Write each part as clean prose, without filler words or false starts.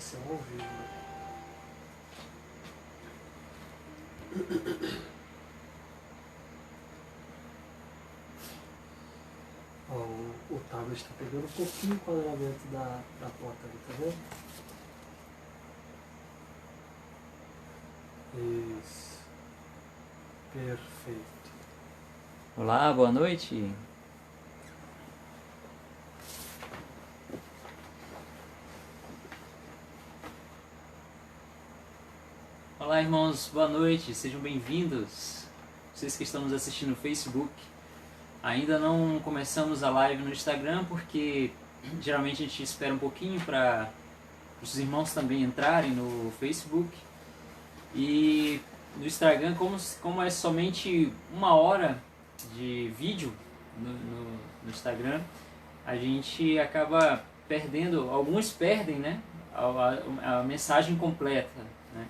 ser ao vivo. Ó, o tablet está pegando um pouquinho o quadramento da porta ali, tá vendo? Isso. Perfeito. Olá, boa noite. Olá, irmãos, boa noite, sejam bem-vindos. Vocês que estão nos assistindo no Facebook. Ainda não começamos a live no Instagram porque geralmente a gente espera um pouquinho para os irmãos também entrarem no Facebook. E no Instagram, como é somente 1 hora de vídeo no Instagram, a gente acaba perdendo, alguns perdem, né, a mensagem completa, né?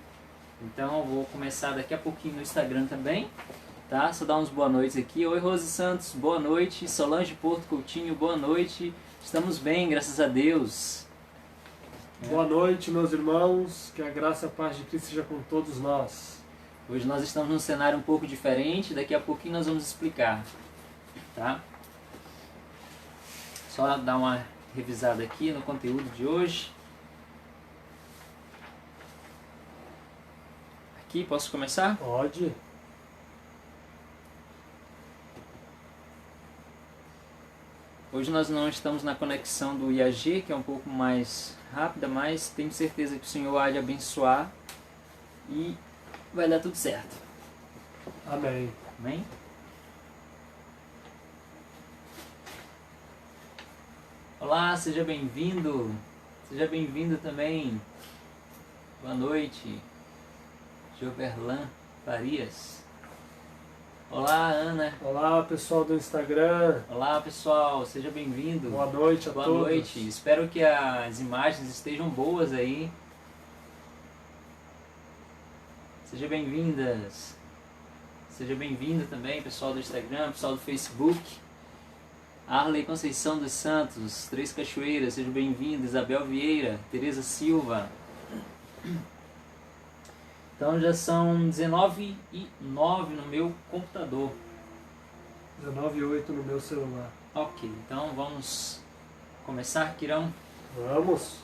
Então eu vou começar daqui a pouquinho no Instagram também, tá? Só dar uns boa noites aqui. Oi, Rose Santos, boa noite. Solange Porto Coutinho, boa noite. Estamos bem, graças a Deus. Boa noite, meus irmãos. Que a graça e a paz de Cristo seja com todos nós. Hoje nós estamos num cenário um pouco diferente, daqui a pouquinho nós vamos explicar, tá? Só dar uma revisada aqui no conteúdo de hoje. Aqui, posso começar? Pode. Hoje nós não estamos na conexão do IAG, que é um pouco mais rápida, mas tenho certeza que o Senhor há de abençoar e vai dar tudo certo. Amém. Amém? Olá, seja bem-vindo. Seja bem-vindo também. Boa noite. Joverlan Farias. Olá, Ana. Olá, pessoal do Instagram. Olá, pessoal. Seja bem-vindo. Boa noite a Boa todos. noite. Espero que as imagens estejam boas aí. Sejam bem-vindas. Seja bem-vindo também, pessoal do Instagram, pessoal do Facebook. Arley Conceição dos Santos, Três Cachoeiras, seja bem-vindo. Isabel Vieira, Tereza Silva. Então já são 19h09 no meu computador. 19h08 no meu celular. Ok, então vamos começar, Quirão. Vamos.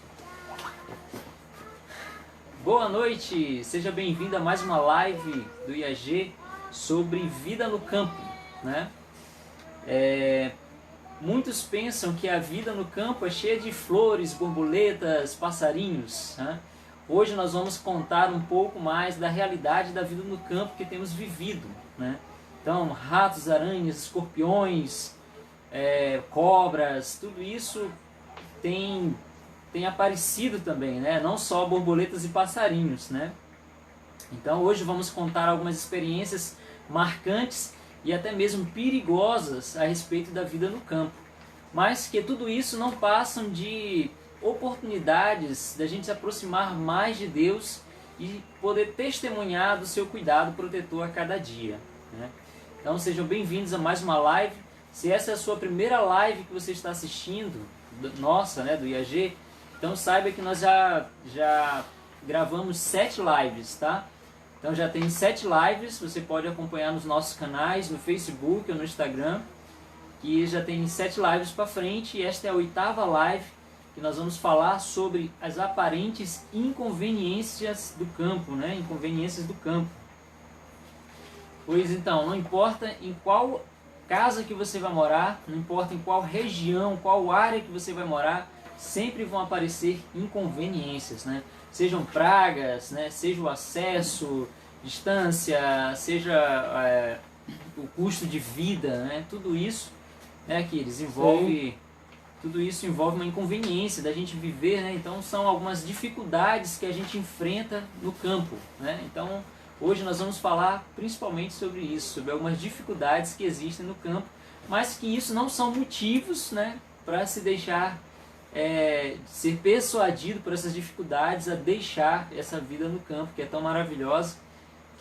Boa noite, seja bem-vindo a mais uma live do IAG sobre vida no campo, né? Muitos pensam que a vida no campo é cheia de flores, borboletas, passarinhos, né? Hoje nós vamos contar um pouco mais da realidade da vida no campo que temos vivido, né? Então, ratos, aranhas, escorpiões, cobras, tudo isso tem aparecido também, né? Não só borboletas e passarinhos, né? Então hoje vamos contar algumas experiências marcantes e até mesmo perigosas a respeito da vida no campo. Mas que tudo isso não passam de oportunidades da gente se aproximar mais de Deus e poder testemunhar do seu cuidado protetor a cada dia, né? Então sejam bem-vindos a mais uma live. Se essa é a sua primeira live que você está assistindo, nossa, né, do IAG, então saiba que nós já gravamos 7 lives, tá? Então já tem 7 lives, você pode acompanhar nos nossos canais, no Facebook ou no Instagram, que já tem 7 lives para frente, e esta é a 8ª live, que nós vamos falar sobre as aparentes inconveniências do campo, né? Inconveniências do campo. Pois então, não importa em qual casa que você vai morar, não importa em qual região, qual área que você vai morar, sempre vão aparecer inconveniências, né? Sejam pragas, né? Seja o acesso, distância, seja o custo de vida, né? Tudo isso, né, que eles envolve, tudo isso envolve uma inconveniência da gente viver, né? Então são algumas dificuldades que a gente enfrenta no campo, né? Então hoje nós vamos falar principalmente sobre isso, sobre algumas dificuldades que existem no campo, mas que isso não são motivos, né, para se deixar ser persuadido por essas dificuldades a deixar essa vida no campo, que é tão maravilhosa,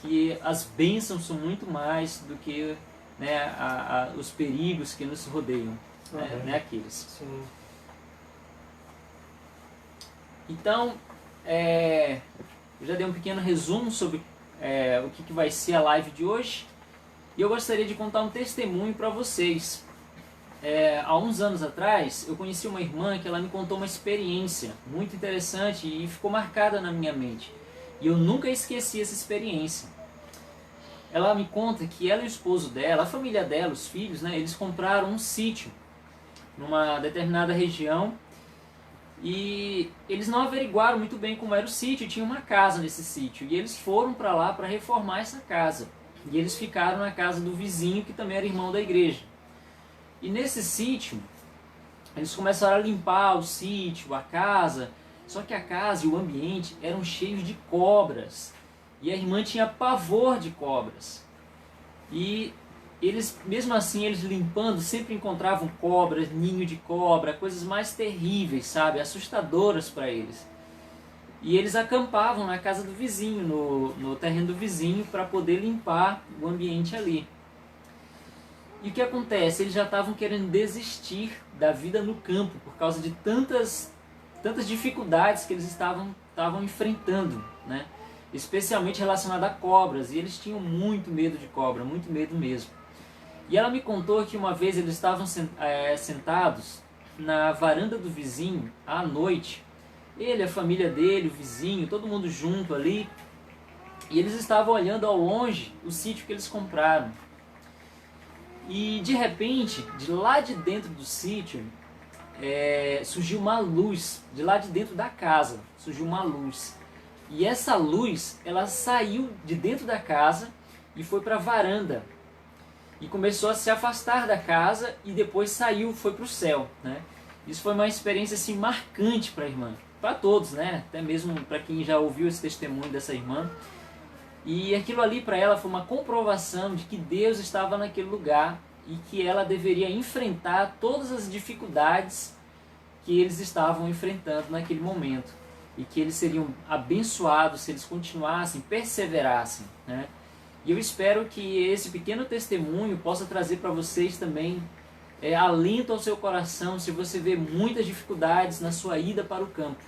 que as bênçãos são muito mais do que, né, os perigos que nos rodeiam, né, aqueles. Sim. Então, eu já dei um pequeno resumo sobre o que vai ser a live de hoje. E eu gostaria de contar um testemunho para vocês. Há uns anos atrás, eu conheci uma irmã que ela me contou uma experiência muito interessante e ficou marcada na minha mente. E eu nunca esqueci essa experiência. Ela me conta que ela e o esposo dela, a família dela, os filhos, né, eles compraram um sítio numa determinada região e eles não averiguaram muito bem como era o sítio, tinha uma casa nesse sítio e eles foram para lá para reformar essa casa. E eles ficaram na casa do vizinho que também era irmão da igreja. E nesse sítio, eles começaram a limpar o sítio, a casa, só que a casa e o ambiente eram cheios de cobras. E a irmã tinha pavor de cobras. E eles, mesmo assim, eles limpando, sempre encontravam cobras, ninho de cobra, coisas mais terríveis, sabe? Assustadoras para eles. E eles acampavam na casa do vizinho, no terreno do vizinho, para poder limpar o ambiente ali. E o que acontece? Eles já estavam querendo desistir da vida no campo por causa de tantas dificuldades que eles estavam enfrentando, né? Especialmente relacionada a cobras, e eles tinham muito medo de cobra, muito medo mesmo. E ela me contou que uma vez eles estavam sentados na varanda do vizinho à noite, ele, a família dele, o vizinho, todo mundo junto ali, e eles estavam olhando ao longe o sítio que eles compraram. E de repente, de lá de dentro do sítio, surgiu uma luz, de lá de dentro da casa, surgiu uma luz. E essa luz, ela saiu de dentro da casa e foi para a varanda. E começou a se afastar da casa e depois saiu, foi para o céu, né? Isso foi uma experiência assim, marcante para a irmã, para todos, né? Até mesmo para quem já ouviu esse testemunho dessa irmã. E aquilo ali para ela foi uma comprovação de que Deus estava naquele lugar e que ela deveria enfrentar todas as dificuldades que eles estavam enfrentando naquele momento. E que eles seriam abençoados se eles continuassem, perseverassem, né? E eu espero que esse pequeno testemunho possa trazer para vocês também alento ao seu coração se você vê muitas dificuldades na sua ida para o campo.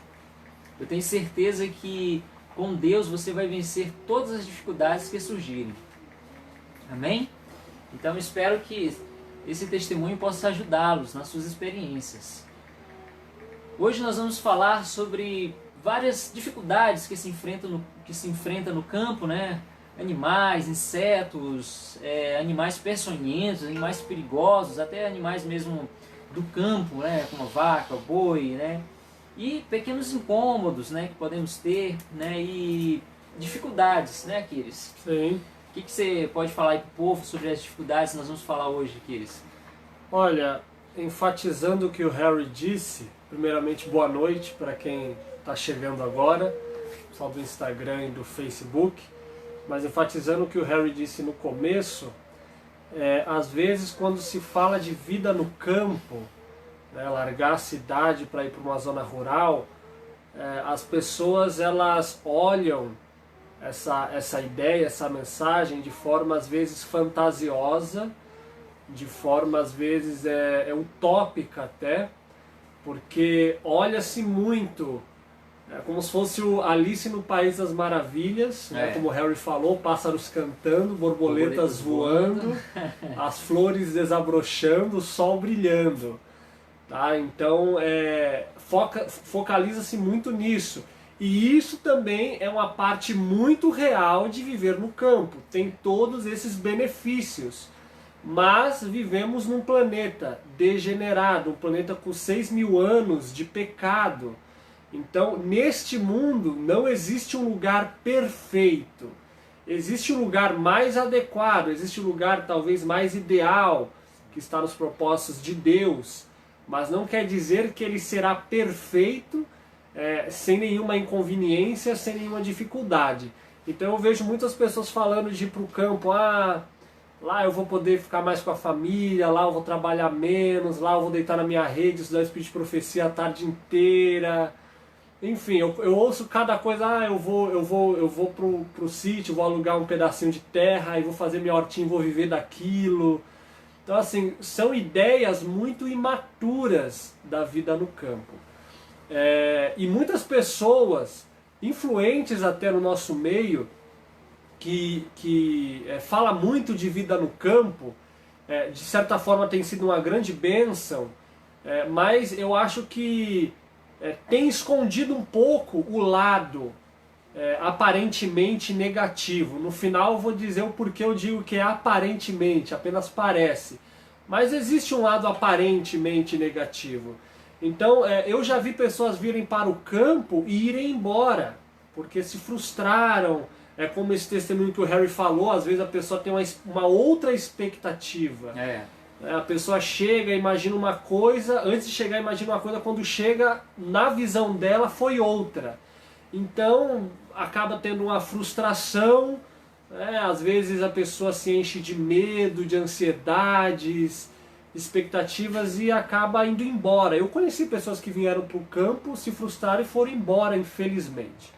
Eu tenho certeza que com Deus você vai vencer todas as dificuldades que surgirem. Amém? Então espero que esse testemunho possa ajudá-los nas suas experiências. Hoje nós vamos falar sobre várias dificuldades que se enfrenta no campo, né? Animais, insetos, animais peçonhentos, animais perigosos, até animais mesmo do campo, né? Como a vaca, o boi, né? E pequenos incômodos, né? Que podemos ter, né? E dificuldades, né, Aquiles? Sim. O que você pode falar aí para o povo sobre as dificuldades que nós vamos falar hoje, Aquiles? Olha, enfatizando o que o Harry disse, primeiramente boa noite para quem está chegando agora, pessoal do Instagram e do Facebook, mas enfatizando o que o Harry disse no começo, às vezes quando se fala de vida no campo, né, largar a cidade para ir para uma zona rural, as pessoas elas olham essa ideia, essa mensagem de forma às vezes fantasiosa, de forma às vezes utópica até, porque olha-se muito como se fosse o Alice no País das Maravilhas, né? Como o Harry falou, pássaros cantando, borboletas voando, as flores desabrochando, o sol brilhando. Tá? Então focaliza-se muito nisso. E isso também é uma parte muito real de viver no campo. Tem todos esses benefícios. Mas vivemos num planeta degenerado, um planeta com 6.000 anos de pecado. Então, neste mundo não existe um lugar perfeito. Existe um lugar mais adequado, existe um lugar talvez mais ideal, que está nos propósitos de Deus. Mas não quer dizer que ele será perfeito, sem nenhuma inconveniência, sem nenhuma dificuldade. Então eu vejo muitas pessoas falando de ir para o campo, lá eu vou poder ficar mais com a família, lá eu vou trabalhar menos, lá eu vou deitar na minha rede, estudar Espírito de Profecia a tarde inteira. Enfim, eu ouço cada coisa, eu vou pro sítio, vou alugar um pedacinho de terra, e vou fazer minha hortinha, vou viver daquilo. Então assim, são ideias muito imaturas da vida no campo. E muitas pessoas influentes até no nosso meio, que fala muito de vida no campo, de certa forma tem sido uma grande bênção, mas eu acho que tem escondido um pouco o lado aparentemente negativo. No final eu vou dizer o porquê eu digo que é aparentemente, apenas parece. Mas existe um lado aparentemente negativo. Então eu já vi pessoas virem para o campo e irem embora, porque se frustraram. É como esse testemunho que o Harry falou, às vezes a pessoa tem uma outra expectativa. A pessoa chega, imagina uma coisa, antes de chegar imagina uma coisa, quando chega, na visão dela foi outra. Então acaba tendo uma frustração, às vezes a pessoa se enche de medo, de ansiedades, expectativas e acaba indo embora. Eu conheci pessoas que vieram para o campo, se frustraram e foram embora, infelizmente.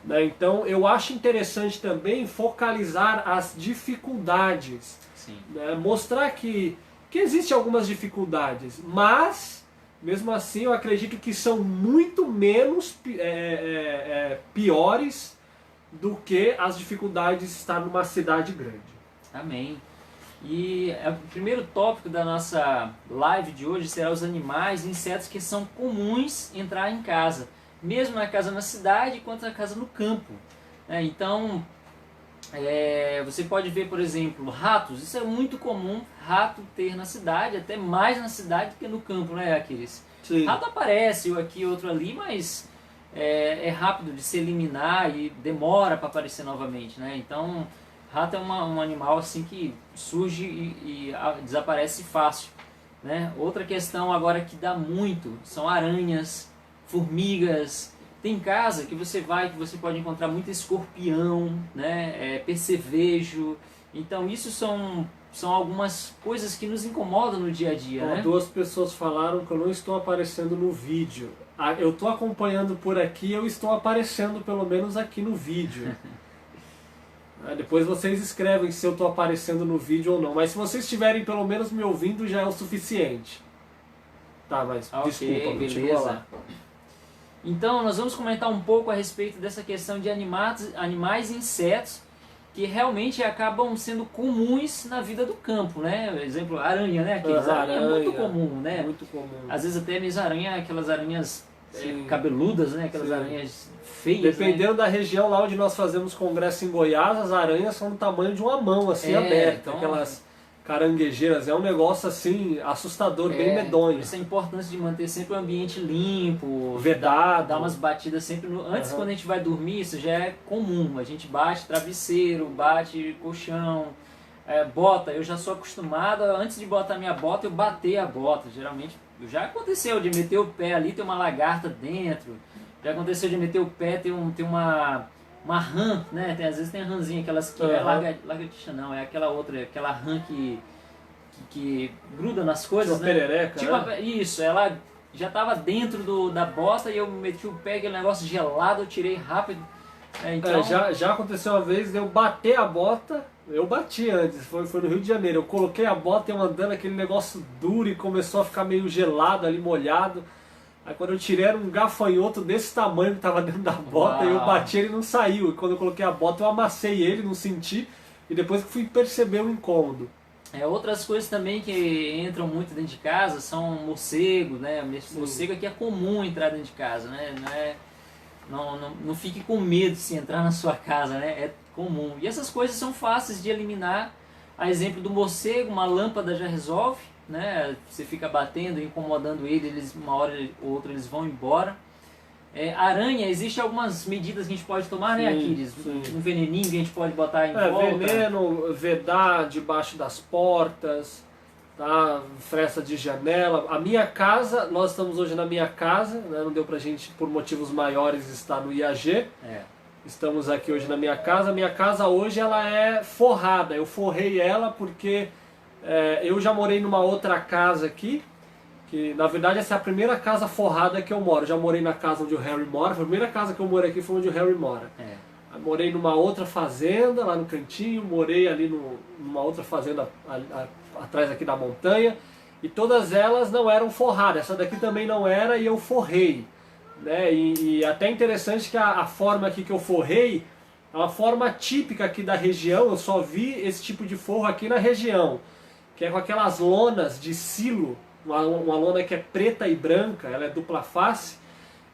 Então eu acho interessante também focalizar as dificuldades, mostrar que existem algumas dificuldades, mas mesmo assim eu acredito que são muito menos piores do que as dificuldades de estar numa cidade grande. Amém. E o primeiro tópico da nossa live de hoje será os animais e insetos que são comuns entrar em casa, mesmo na casa na cidade quanto na casa no campo. Então, você pode ver, por exemplo, ratos. Isso é muito comum, rato ter na cidade, até mais na cidade do que no campo, né, Aquiles? Sim. Rato aparece, um aqui, outro ali, mas é rápido de se eliminar e demora para aparecer novamente, né? Então, rato é um animal assim que surge e desaparece fácil, né? Outra questão agora que dá muito são aranhas, formigas. Tem casa que você vai, que você pode encontrar muito escorpião, né? Percevejo. Então isso são algumas coisas que nos incomodam no dia a dia, né? Duas pessoas falaram que eu não estou aparecendo no vídeo. Eu estou acompanhando por aqui, eu estou aparecendo pelo menos aqui no vídeo. Depois vocês escrevem se eu estou aparecendo no vídeo ou não. Mas se vocês estiverem pelo menos me ouvindo já é o suficiente. Tá, mas desculpa, continua lá. Então nós vamos comentar um pouco a respeito dessa questão de animais e insetos que realmente acabam sendo comuns na vida do campo, né? Por exemplo, aranha, né? Aranha é muito comum, né? Muito comum. Às vezes até mesmo aranha, aquelas aranhas cabeludas, né? Aquelas aranhas feias. Dependendo da região lá onde nós fazemos congresso em Goiás, as aranhas são do tamanho de uma mão, assim, aberta. Então, aquelas caranguejeiras, é um negócio assim, assustador, bem medonho. Essa é a importância de manter sempre o ambiente limpo, vedado, dar umas batidas sempre antes, quando a gente vai dormir, isso já é comum, a gente bate travesseiro, bate colchão, bota, eu já sou acostumado, antes de botar minha bota, eu bater a bota, geralmente, já aconteceu de meter o pé ali, tem uma lagarta dentro, já aconteceu de meter o pé, tem uma rã, né? Às vezes tem a rãzinha, aquelas que é lagartixa não, é aquela outra, aquela rã que gruda nas coisas, tipo, né? Perereca, tipo, né? Isso, ela já estava dentro da bota e eu meti o pé, aquele negócio gelado, eu tirei rápido. Então... já aconteceu uma vez eu bater a bota, eu bati antes, foi no Rio de Janeiro, eu coloquei a bota e eu andando aquele negócio duro e começou a ficar meio gelado ali, molhado. Aí quando eu tirei era um gafanhoto desse tamanho que estava dentro da bota. E eu bati, ele não saiu. E quando eu coloquei a bota eu amassei ele, não senti. E depois que fui perceber o incômodo. Outras coisas também que entram muito dentro de casa são morcego, né? Morcego aqui é comum entrar dentro de casa, né? Não fique com medo se entrar na sua casa, né? É comum. E essas coisas são fáceis de eliminar. A exemplo do morcego, uma lâmpada já resolve. Né? Você fica batendo, incomodando eles, uma hora ou outra eles vão embora. Aranha, existem algumas medidas que a gente pode tomar, né, Aquiles? Um veneninho que a gente pode botar em volta. Veneno, vedar debaixo das portas, tá? Fresta de janela. A minha casa, nós estamos hoje na minha casa, né? Não deu pra gente, por motivos maiores, estar no IAG. Estamos aqui hoje na minha casa. A minha casa hoje ela é forrada. Eu forrei ela porque... eu já morei numa outra casa aqui, que na verdade essa é a primeira casa forrada que eu moro. Já morei na casa onde o Harry mora, a primeira casa que eu morei aqui foi onde o Harry mora. Morei numa outra fazenda lá no cantinho, morei ali numa outra fazenda atrás aqui da montanha, e todas elas não eram forradas, essa daqui também não era e eu forrei. né? E até interessante que a forma aqui que eu forrei é uma forma típica aqui da região. Eu só vi esse tipo de forro aqui na região, que é com aquelas lonas de silo, uma lona que é preta e branca, ela é dupla face,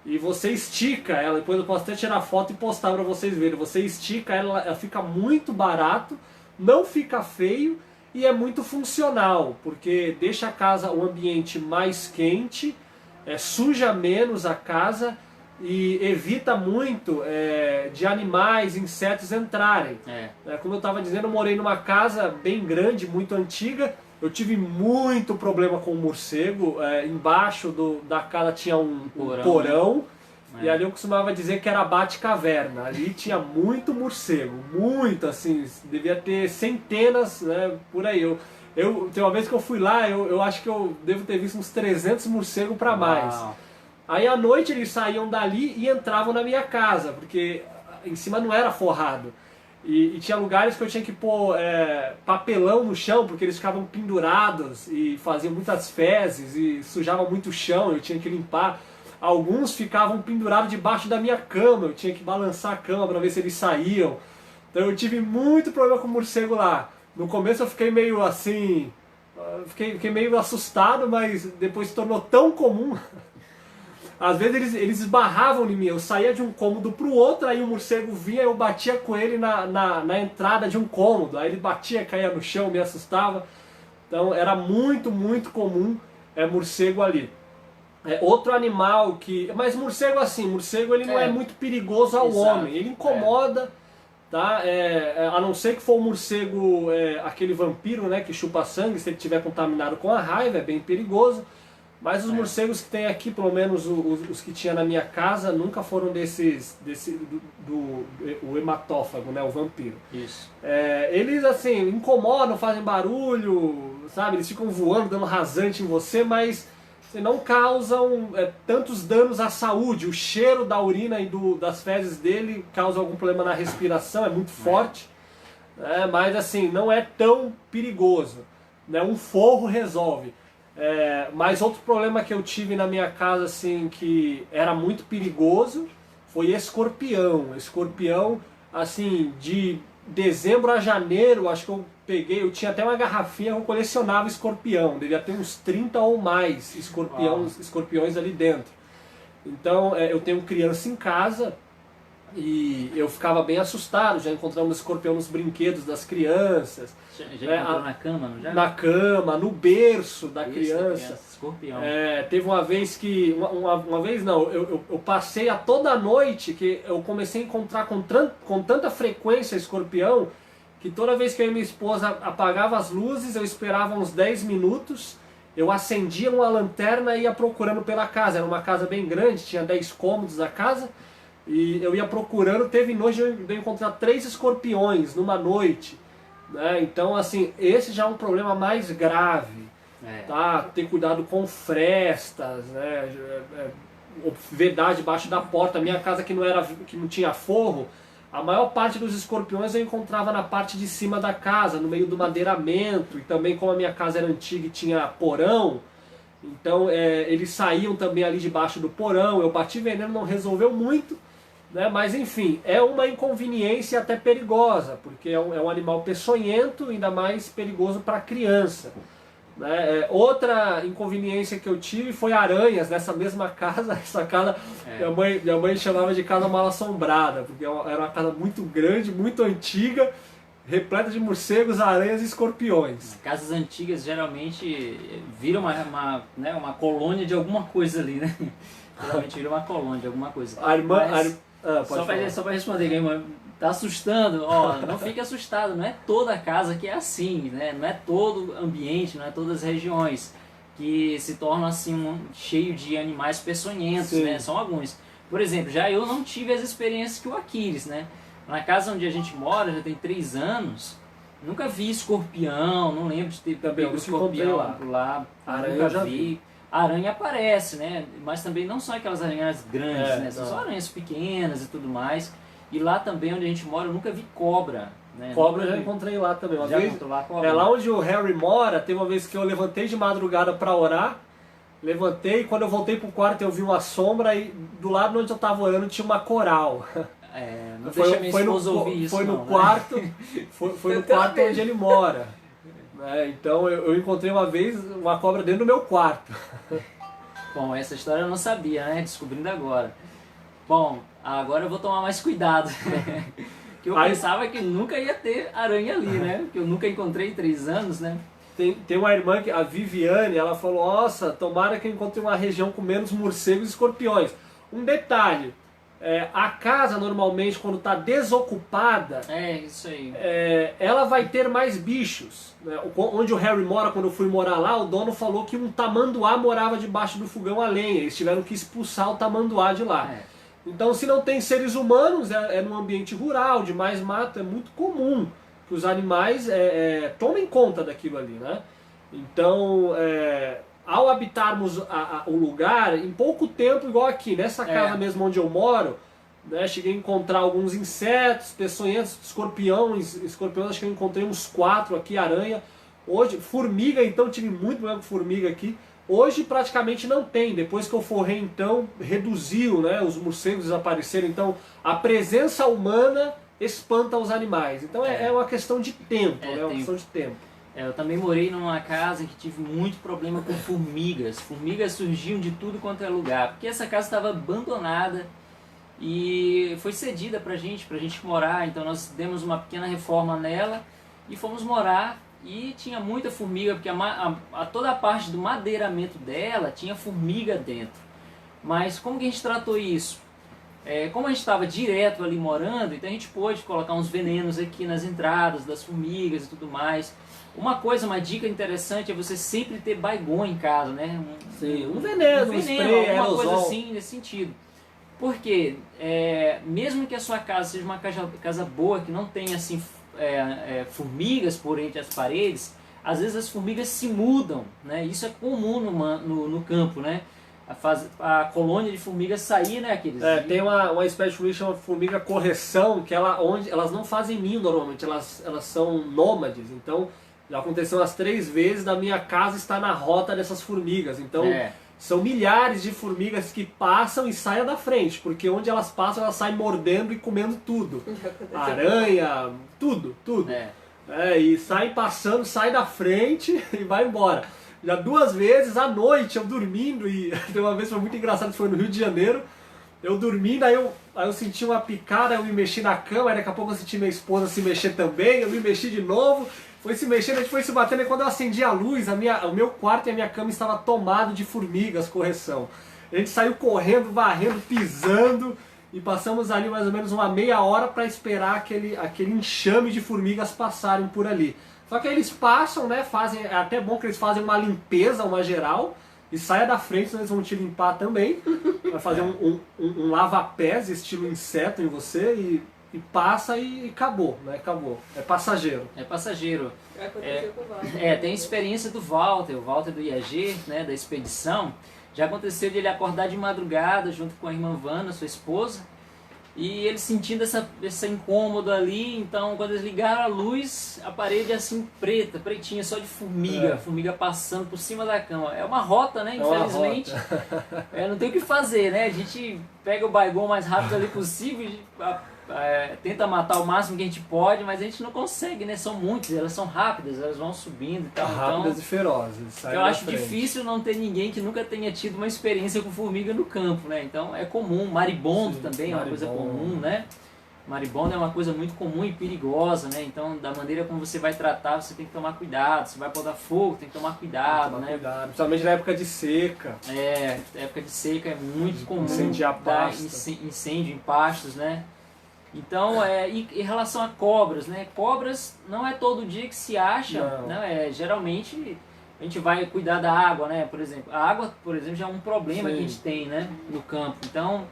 e você estica ela. Depois eu posso até tirar foto e postar para vocês verem. Você estica ela fica muito barato, não fica feio e é muito funcional, porque deixa a casa, o ambiente mais quente, suja menos a casa e evita muito de animais, insetos entrarem. Como eu estava dizendo, eu morei numa casa bem grande, muito antiga. Eu tive muito problema com o morcego. Embaixo da casa tinha um porão. E ali eu costumava dizer que era Bate-Caverna. Ali tinha muito morcego, muito, assim, devia ter centenas, né, por aí. Tem uma vez que eu fui lá, eu acho que eu devo ter visto uns 300 morcegos para mais. Uau. Aí à noite eles saíam dali e entravam na minha casa, porque em cima não era forrado. E tinha lugares que eu tinha que pôr papelão no chão, porque eles ficavam pendurados e faziam muitas fezes e sujavam muito o chão, eu tinha que limpar. Alguns ficavam pendurados debaixo da minha cama, eu tinha que balançar a cama para ver se eles saíam. Então eu tive muito problema com o morcego lá. No começo eu fiquei meio assim, fiquei meio assustado, mas depois se tornou tão comum. Às vezes eles esbarravam em mim, eu saía de um cômodo para o outro, aí o morcego vinha, eu batia com ele na entrada de um cômodo, aí ele batia, caía no chão, me assustava. Então era muito, muito comum morcego ali. Outro animal que... Mas morcego assim, morcego ele não é muito perigoso ao homem, ele incomoda, tá? A não ser que for um morcego, aquele vampiro, né, que chupa sangue, se ele estiver contaminado com a raiva, é bem perigoso. Mas os morcegos que tem aqui, pelo menos os que tinha na minha casa, nunca foram o hematófago, né, o vampiro. Isso. Eles assim, incomodam, fazem barulho, sabe? Eles ficam voando, dando rasante em você, mas não causam tantos danos à saúde. O cheiro da urina e das fezes dele causa algum problema na respiração, é muito forte. Mas assim, não é tão perigoso, né? Um forro resolve. Mas outro problema que eu tive na minha casa, assim, que era muito perigoso, foi escorpião. Escorpião, assim, de dezembro a janeiro, acho que eu tinha até uma garrafinha que eu colecionava escorpião. Devia ter uns 30 ou mais escorpiões ali dentro. Então, eu tenho criança em casa e eu ficava bem assustado. Já encontramos escorpião nos brinquedos das crianças. Já encontrou na cama, não já? Na cama, no berço da criança. Escorpião. Teve uma vez que... Uma vez não, eu passei a toda a noite que eu comecei a encontrar com tanta frequência escorpião, que toda vez que eu e minha esposa apagava as luzes, eu esperava uns 10 minutos, eu acendia uma lanterna e ia procurando pela casa. Era uma casa bem grande, tinha 10 cômodos a casa, e eu ia procurando. Teve noite de eu encontrar 3 escorpiões numa noite. Então, assim, esse já é um problema mais grave, tá? Ter cuidado com frestas, né? Vedar debaixo da porta. Minha casa que não tinha forro, a maior parte dos escorpiões eu encontrava na parte de cima da casa, no meio do madeiramento, e também como a minha casa era antiga e tinha porão, então eles saíam também ali debaixo do porão. Eu bati veneno, não resolveu muito, né? Mas enfim, é uma inconveniência até perigosa, porque é um animal peçonhento, ainda mais perigoso para criança, né? Outra inconveniência que eu tive foi aranhas nessa mesma casa. Essa casa, minha mãe chamava de casa mal assombrada, porque era uma casa muito grande, muito antiga, repleta de morcegos, aranhas e escorpiões. Casas antigas geralmente viram uma colônia de alguma coisa ali, né? Geralmente vira uma colônia de alguma coisa. Só para responder, irmã, tá assustando? Não fique assustado, não é toda casa que é assim, né? Não é todo ambiente, não é todas as regiões que se tornam assim cheio de animais peçonhentos, né? São alguns. Por exemplo, já eu não tive as experiências que o Aquiles, né? Na casa onde a gente mora, já tem 3 anos, nunca vi escorpião, não lembro de ter pego escorpião lá. Aranha nunca eu já vi. Aranha aparece, né? Mas também não são aquelas aranhas grandes, né? São só aranhas pequenas e tudo mais. E lá também onde a gente mora, eu nunca vi cobra, né? Cobra eu já encontrei lá também. Uma vez, lá cobra. lá onde o Harry mora, tem uma vez que eu levantei de madrugada para orar, Levantei e quando eu voltei pro quarto eu vi uma sombra e do lado onde eu tava orando tinha uma coral. Não deixa minha esposa ouvir isso. Foi no não, quarto, né? foi no quarto onde ele mora. Então eu encontrei uma vez uma cobra dentro do meu quarto. Bom, essa história eu não sabia, né? Descobrindo agora. Bom, agora eu vou tomar mais cuidado. Que eu pensava que nunca ia ter aranha ali, né? Que eu nunca encontrei em 3 anos, né? Tem uma irmã, a Viviane, ela falou, nossa, tomara que eu encontre uma região com menos morcegos e escorpiões. Um detalhe, a casa normalmente quando está desocupada, isso aí. Ela vai ter mais bichos. Né? Onde o Harry mora, quando eu fui morar lá, o dono falou que um tamanduá morava debaixo do fogão a lenha. Eles tiveram que expulsar o tamanduá de lá. Então, se não tem seres humanos, é num ambiente rural, de mais mato, é muito comum que os animais tomem conta daquilo ali, né? Então, ao habitarmos o lugar, em pouco tempo, igual aqui, nessa casa mesmo onde eu moro, né, cheguei a encontrar alguns insetos, peçonhentos, escorpiões, acho que eu encontrei uns 4 aqui, aranha. Hoje, formiga, então tive muito problema com formiga aqui. Hoje praticamente não tem, depois que eu forrei então, reduziu, né, os morcegos desapareceram, então a presença humana espanta os animais. Então é uma questão de tempo, né? É uma questão de tempo. Eu também morei numa casa em que tive muito problema com formigas. Formigas surgiam de tudo quanto é lugar, porque essa casa estava abandonada e foi cedida pra gente morar, então nós demos uma pequena reforma nela e fomos morar. E tinha muita formiga, porque toda a parte do madeiramento dela tinha formiga dentro. Mas como que a gente tratou isso? Como a gente estava direto ali morando, então a gente pôde colocar uns venenos aqui nas entradas das formigas e tudo mais. Uma dica interessante é você sempre ter Baygon em casa, né? Um veneno, spray, alguma coisa assim nesse sentido. Porque mesmo que a sua casa seja uma casa boa, que não tenha assim formigas por entre as paredes, às vezes as formigas se mudam, né? Isso é comum no campo, né? A colônia de formigas sair, né? Tem uma espécie de formiga chamada formiga correção, que onde elas não fazem ninho normalmente, elas são nômades. Então já aconteceu umas 3 vezes da minha casa estar na rota dessas formigas. Então são milhares de formigas que passam e saem da frente, porque onde elas passam, elas saem mordendo e comendo tudo. Aranha, tudo. E saem passando, sai da frente e vai embora. Já 2 vezes à noite, eu dormindo, e tem uma vez que foi muito engraçado, foi no Rio de Janeiro, eu dormindo, aí eu senti uma picada, eu me mexi na cama, aí daqui a pouco eu senti minha esposa se mexer também, eu me mexi de novo, foi se mexendo, a gente foi se batendo, e quando eu acendi a luz, o meu quarto e a minha cama estava tomado de formigas, correção. A gente saiu correndo, varrendo, pisando, e passamos ali mais ou menos uma meia hora para esperar aquele enxame de formigas passarem por ali. Só que aí eles passam, né, é até bom que eles fazem uma limpeza, uma geral, e saia da frente, senão eles vão te limpar também. Vai fazer um lava-pés estilo inseto em você e passa e acabou, né? Acabou. É passageiro. É passageiro. Aconteceu com o Walter. Tem a experiência do Walter, o Walter do IAG, né, da expedição. Já aconteceu de ele acordar de madrugada junto com a irmã Vana, sua esposa, e ele sentindo esse incômodo ali. Então quando eles ligaram a luz, a parede assim pretinha, só de formiga, formiga passando por cima da cama. É uma rota, né, infelizmente. Não tem o que fazer, né, a gente pega o Baygon o mais rápido ali possível, tenta matar o máximo que a gente pode, mas a gente não consegue, né, são muitas, elas são rápidas, elas vão subindo e tal. Rápidas e ferozes. Eu acho difícil não ter ninguém que nunca tenha tido uma experiência com formiga no campo, né? Então é comum. Maribondo também é uma coisa comum, né? Maribondo é uma coisa muito comum e perigosa, né? Então, da maneira como você vai tratar, você tem que tomar cuidado. Se vai botar fogo, tem que tomar cuidado, né? Principalmente na época de seca. Época de seca é muito comum incendiar incêndio em pastos, né? Então, em relação a cobras, né? Cobras não é todo dia que se acha, né? Geralmente a gente vai cuidar da água, né? Por exemplo, a água, por exemplo, já é um problema que a gente tem, né, no campo. Então,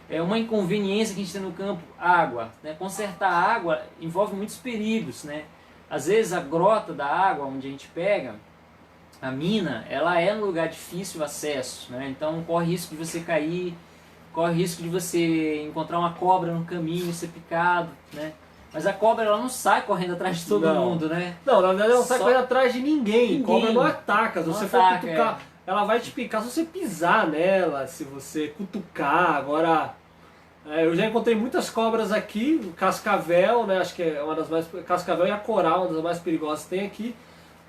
é uma inconveniência que a gente tem no campo, água, né? Consertar a água envolve muitos perigos, né? Às vezes a grota da água onde a gente pega, a mina, ela é um lugar difícil de acesso, né? Então corre risco de você cair, corre risco de você encontrar uma cobra no caminho e ser picado, né? Mas a cobra, ela não sai correndo atrás de todo mundo, né? Não, na verdade ela não sai correndo atrás de ninguém. Cobra não ataca. Se você for cutucar, ela vai te picar se você pisar nela, se você cutucar. Agora, eu já encontrei muitas cobras aqui, o cascavel, né? Acho que é uma das mais... Cascavel e a coral, uma das mais perigosas que tem aqui.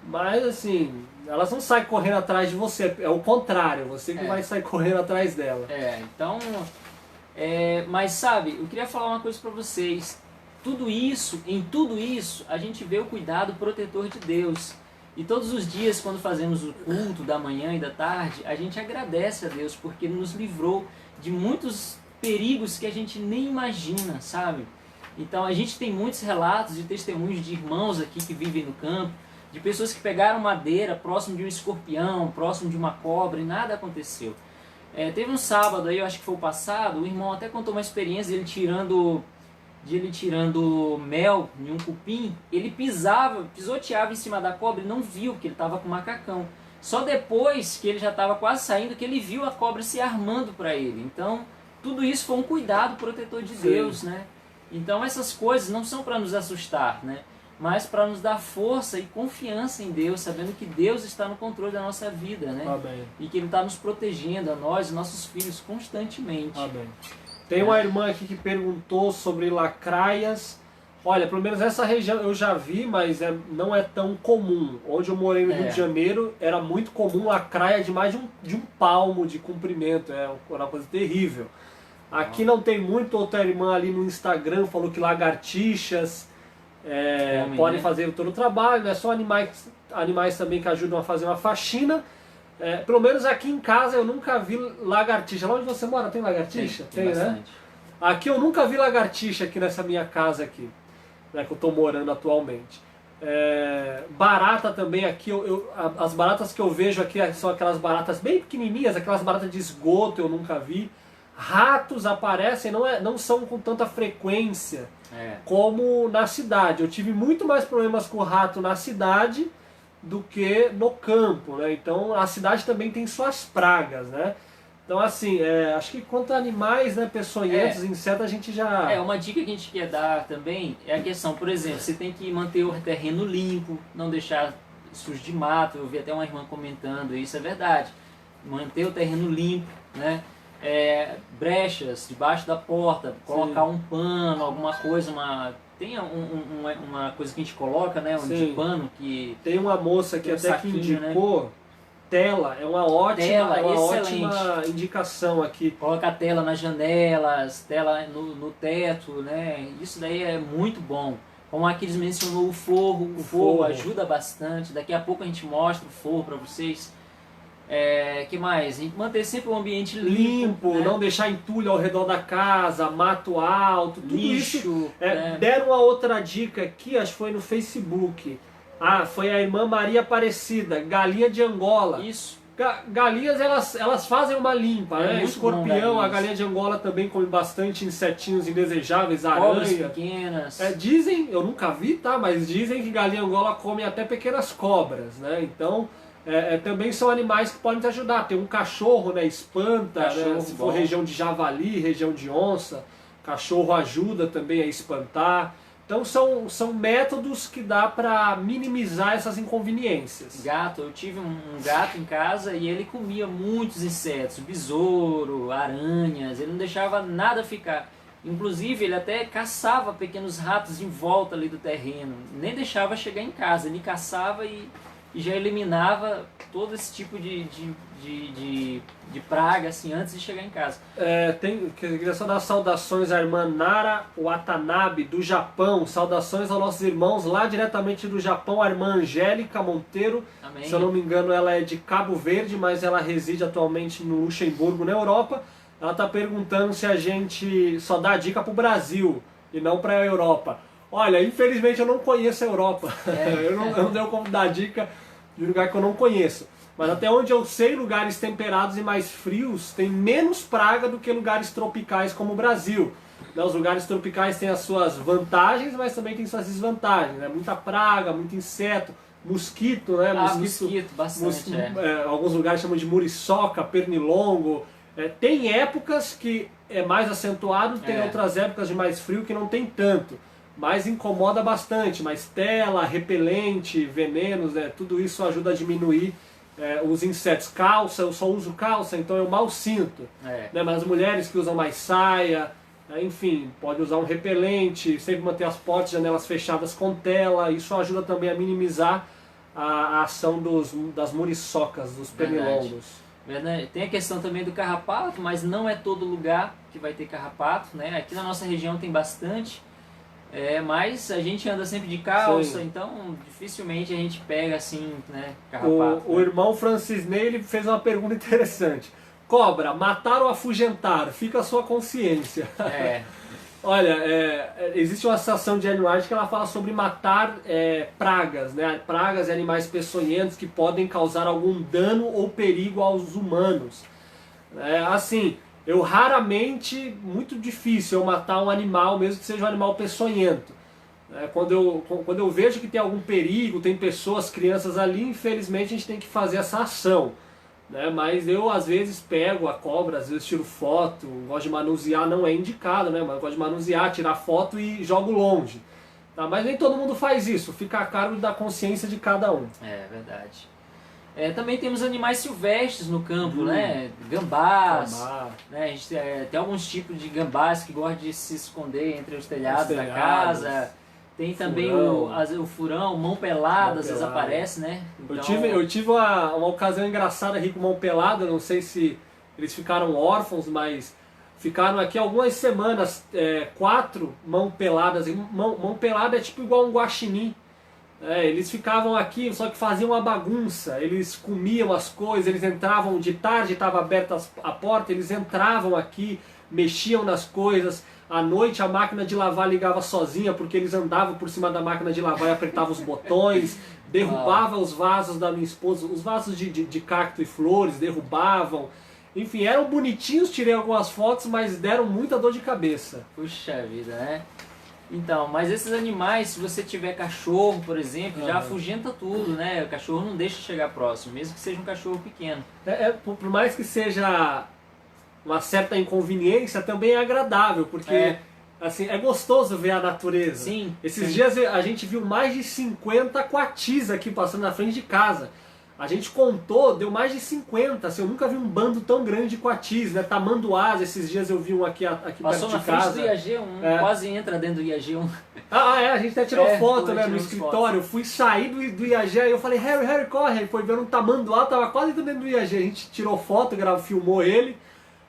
Mas assim, elas não saem correndo atrás de você, é o contrário, você que vai sair correndo atrás dela. Então, mas sabe, eu queria falar uma coisa para vocês. Em tudo isso, a gente vê o cuidado protetor de Deus. E todos os dias, quando fazemos o culto da manhã e da tarde, a gente agradece a Deus porque Ele nos livrou de muitos perigos que a gente nem imagina, sabe? Então a gente tem muitos relatos de testemunhos de irmãos aqui que vivem no campo, de pessoas que pegaram madeira próximo de um escorpião, próximo de uma cobra e nada aconteceu. Teve um sábado aí, eu acho que foi o passado, o irmão até contou uma experiência de ele tirando mel em um cupim. Ele pisoteava em cima da cobra e não viu que ele estava com macacão. Só depois que ele já estava quase saindo que ele viu a cobra se armando para ele. Então tudo isso foi um cuidado protetor de Deus, né? Então essas coisas não são para nos assustar, né? Mas para nos dar força e confiança em Deus, sabendo que Deus está no controle da nossa vida, né? Amém. E que Ele está nos protegendo, a nós e nossos filhos, constantemente. Amém. Tem uma irmã aqui que perguntou sobre lacraias. Olha, pelo menos essa região eu já vi, mas não é tão comum. Onde eu morei no Rio de Janeiro, era muito comum lacraia de mais de um palmo de comprimento. Era uma coisa terrível. Aqui não tem muito. Outra irmã ali no Instagram falou que lagartixas podem fazer todo o trabalho. É só animais também que ajudam a fazer uma faxina. Pelo menos aqui em casa eu nunca vi lagartixa. Lá onde você mora tem lagartixa? Tem, né? Aqui eu nunca vi lagartixa aqui nessa minha casa aqui, né, que eu estou morando atualmente. Barata também aqui, as baratas que eu vejo aqui são aquelas baratas bem pequenininhas, aquelas baratas de esgoto eu nunca vi. Ratos aparecem, não são com tanta frequência como na cidade. Eu tive muito mais problemas com rato na cidade do que no campo, né? Então a cidade também tem suas pragas, né? Então assim, acho que quanto a animais, né, peçonhentos, insetos, a gente já... Uma dica que a gente quer dar também é a questão, por exemplo, você tem que manter o terreno limpo, não deixar sujo de mato. Eu vi até uma irmã comentando, isso é verdade. Manter o terreno limpo, né? Brechas debaixo da porta, colocar um pano, alguma coisa, tem uma coisa que a gente coloca, né, de pano que... Tem uma moça que até que indicou, né? Tela, é uma ótima indicação aqui. Coloca a tela nas janelas, tela no teto, né? Isso daí é muito bom. Como aqui eles mencionou o forro ajuda bastante. Daqui a pouco a gente mostra o forro para vocês. Que mais? Manter sempre o ambiente limpo, né? Não deixar entulho ao redor da casa, mato alto, tudo lixo, isso. Né? Deram uma outra dica aqui, acho que foi no Facebook. Foi a irmã Maria Aparecida, galinha de Angola. Isso. Galinhas, elas fazem uma limpa, né? Escorpião, a galinha de Angola também come bastante insetinhos indesejáveis, aranha. Pequenas. Dizem, eu nunca vi, tá? Mas dizem que galinha Angola come até pequenas cobras, né? Então... também são animais que podem te ajudar. Tem um cachorro, né? Espanta, né? Se for região de javali, região de onça, cachorro ajuda também a espantar. Então são métodos que dá para minimizar essas inconveniências. Gato, eu tive um gato em casa e ele comia muitos insetos, besouro, aranhas, ele não deixava nada ficar. Inclusive ele até caçava pequenos ratos em volta ali do terreno, nem deixava chegar em casa, ele caçava e já eliminava todo esse tipo de praga assim, antes de chegar em casa. Queria só dar saudações à irmã Nara Watanabe, do Japão. Saudações aos nossos irmãos lá diretamente do Japão, a irmã Angélica Monteiro. Amém. Se eu não me engano, ela é de Cabo Verde, mas ela reside atualmente no Luxemburgo, na Europa. Ela está perguntando se a gente só dá dica para o Brasil e não para a Europa. Olha, infelizmente eu não conheço a Europa. Eu não tenho como dar dica de lugar que eu não conheço. Mas até onde eu sei, lugares temperados e mais frios tem menos praga do que lugares tropicais como o Brasil. Os lugares tropicais têm as suas vantagens, mas também têm suas desvantagens. Né? Muita praga, muito inseto, mosquito, né? Mosquito, bastante. Alguns lugares chamam de muriçoca, pernilongo. Tem épocas que é mais acentuado, tem outras épocas de mais frio que não tem tanto. Mas incomoda bastante, mas tela, repelente, venenos, tudo isso ajuda a diminuir os insetos. Calça, eu só uso calça, então eu mal sinto. Né? Mas as mulheres que usam mais saia, enfim, pode usar um repelente, sempre manter as portas e janelas fechadas com tela. Isso ajuda também a minimizar a ação das muriçocas, dos pernilongos. Verdade. Tem a questão também do carrapato, mas não é todo lugar que vai ter carrapato, né? Aqui na nossa região tem bastante, mas a gente anda sempre de calça, sim, então dificilmente a gente pega assim, né, carrapato. O irmão Francisney, ele fez uma pergunta interessante. Cobra, matar ou afugentar? Fica a sua consciência. Olha, existe uma associação de Ellen White que ela fala sobre matar pragas, né? Pragas e animais peçonhentos que podem causar algum dano ou perigo aos humanos. Assim, eu raramente, muito difícil eu matar um animal, mesmo que seja um animal peçonhento. Quando eu vejo que tem algum perigo, tem pessoas, crianças ali, infelizmente a gente tem que fazer essa ação. Mas eu às vezes pego a cobra, às vezes tiro foto, gosto de manusear, não é indicado, né? Mas eu gosto de manusear, tirar foto e jogo longe. Tá? Mas nem todo mundo faz isso, fica a cargo da consciência de cada um. É verdade. Também temos animais silvestres no campo, né? Gambás. Né? A gente tem alguns tipos de gambás que gostam de se esconder entre os telhados da casa. Tem também o furão, mão pelada, às vezes aparece, né? Então... Eu tive uma ocasião engraçada aqui com mão pelada, não sei se eles ficaram órfãos, mas ficaram aqui algumas semanas, 4 mão peladas. Mão pelada é tipo igual um guaxinim. Eles ficavam aqui, só que faziam uma bagunça, eles comiam as coisas, eles entravam de tarde, estava aberta a porta, eles entravam aqui, mexiam nas coisas. À noite a máquina de lavar ligava sozinha porque eles andavam por cima da máquina de lavar e apertavam os botões, derrubavam os vasos da minha esposa, os vasos de cacto e flores, derrubavam. Enfim, eram bonitinhos, tirei algumas fotos, mas deram muita dor de cabeça. Puxa vida, né? Então, mas esses animais, se você tiver cachorro, por exemplo, já afugenta tudo, né? O cachorro não deixa chegar próximo, mesmo que seja um cachorro pequeno. Por mais que seja uma certa inconveniência, também é agradável, porque assim, é gostoso ver a natureza. Sim. Esses dias a gente viu mais de 50 coatis aqui passando na frente de casa. A gente contou, deu mais de 50. Assim, eu nunca vi um bando tão grande de coatis, né? Tamanduás, esses dias eu vi um aqui perto de casa. Passou na frente do IAG1, quase entra dentro do IAG1. A gente até tirou foto, né, no escritório. Eu fui sair do IAG, aí eu falei, Harry, corre. Aí foi ver um tamanduá, tava quase dentro do IAG. A gente tirou foto, filmou ele.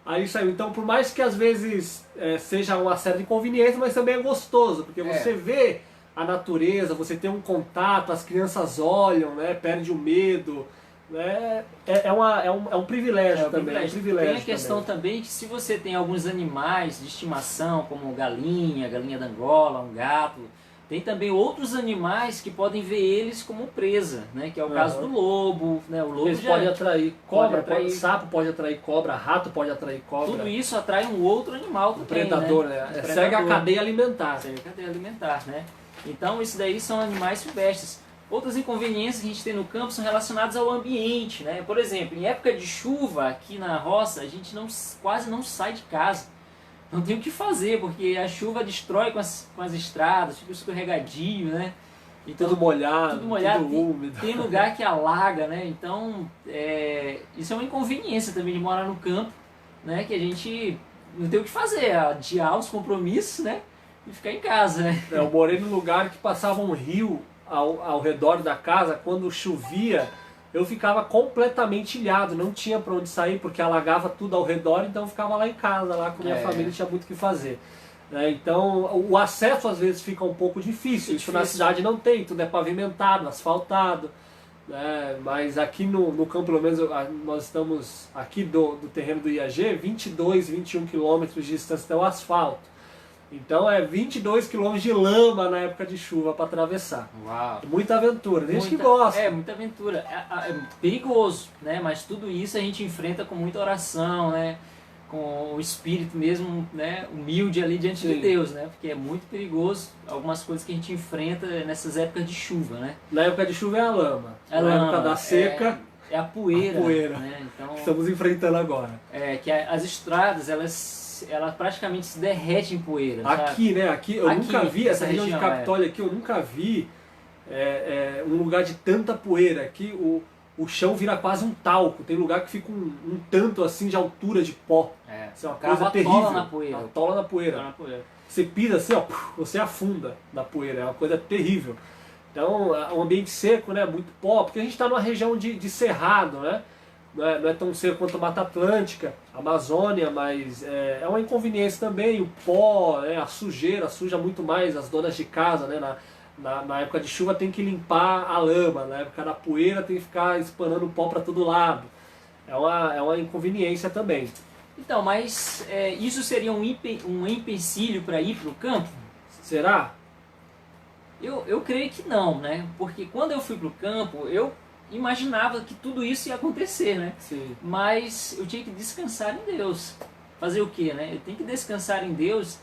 Aí saiu. Então, por mais que às vezes seja uma certa inconveniência, mas também é gostoso, porque você vê a natureza, você tem um contato, as crianças olham, né, perde o medo, né, é um privilégio também. Tem a questão também que se você tem alguns animais de estimação, como galinha da Angola, um gato, tem também outros animais que podem ver eles como presa, né? Que é o caso do lobo, né? O lobo eles podem atrair cobra, sapo pode atrair cobra, rato pode atrair cobra. Tudo isso atrai um outro animal também, predador, né? Segue a cadeia alimentar. Segue a cadeia alimentar, né? Então isso daí são animais silvestres. Outras inconveniências que a gente tem no campo são relacionadas ao ambiente, né? Por exemplo, em época de chuva aqui na roça, a gente quase não sai de casa. Não tem o que fazer, porque a chuva destrói com as estradas, fica escorregadio, né? Então, tudo molhado, tudo úmido. Tem lugar que alaga, né? Então, isso é uma inconveniência também de morar no campo, né? Que a gente não tem o que fazer, adiar os compromissos, né? E ficar em casa, né? Eu morei num lugar que passava um rio ao redor da casa. Quando chovia, eu ficava completamente ilhado, não tinha para onde sair porque alagava tudo ao redor, então eu ficava lá em casa, lá com minha família, tinha muito o que fazer. Então o acesso às vezes fica um pouco difícil, isso na cidade não tem, tudo é pavimentado, asfaltado, mas aqui no campo, pelo menos nós estamos aqui do terreno do IAG, 22, 21 quilômetros de distância até o asfalto. Então 22 km de lama na época de chuva para atravessar. Uau. Muita aventura, desde que gosta. Muita aventura. É perigoso, né? Mas tudo isso a gente enfrenta com muita oração, né? Com o espírito mesmo, né? Humilde ali diante de Deus, né? Porque é muito perigoso algumas coisas que a gente enfrenta nessas épocas de chuva, né? Na época de chuva é a lama. Na época da seca é a poeira. Né? Então, estamos enfrentando agora. Que as estradas, ela praticamente se derrete em poeira. Aqui, sabe? né? Aqui eu nunca vi, essa região de Capitólio aqui, eu nunca vi um lugar de tanta poeira. Aqui o chão vira quase um talco. Tem lugar que fica um tanto assim de altura de pó. Isso é uma coisa terrível. Atola na poeira. Atola na poeira. Você pisa assim, ó, você afunda na poeira. É uma coisa terrível. Então, o ambiente seco, né, muito pó, porque a gente está numa região de cerrado, né? Não é tão seco quanto a Mata Atlântica, a Amazônia, mas é uma inconveniência também. O pó, né, a sujeira, suja muito mais as donas de casa, né? Na época de chuva tem que limpar a lama, na época da poeira tem que ficar espanando pó para todo lado. É uma inconveniência também. Então, mas isso seria um empecilho para ir para o campo? Será? Eu creio que não, né? Porque quando eu fui para o campo, eu imaginava que tudo isso ia acontecer, né? Sim. Mas eu tinha que descansar em Deus. Fazer o quê, né? Eu tenho que descansar em Deus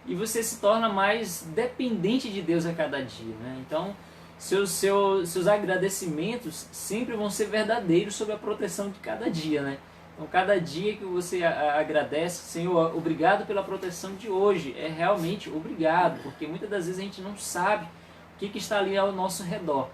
e você se torna mais dependente de Deus a cada dia, né? Então, seus agradecimentos sempre vão ser verdadeiros sobre a proteção de cada dia, né? Então, cada dia que você agradece, Senhor, obrigado pela proteção de hoje, é realmente obrigado, porque muitas das vezes a gente não sabe o que está ali ao nosso redor.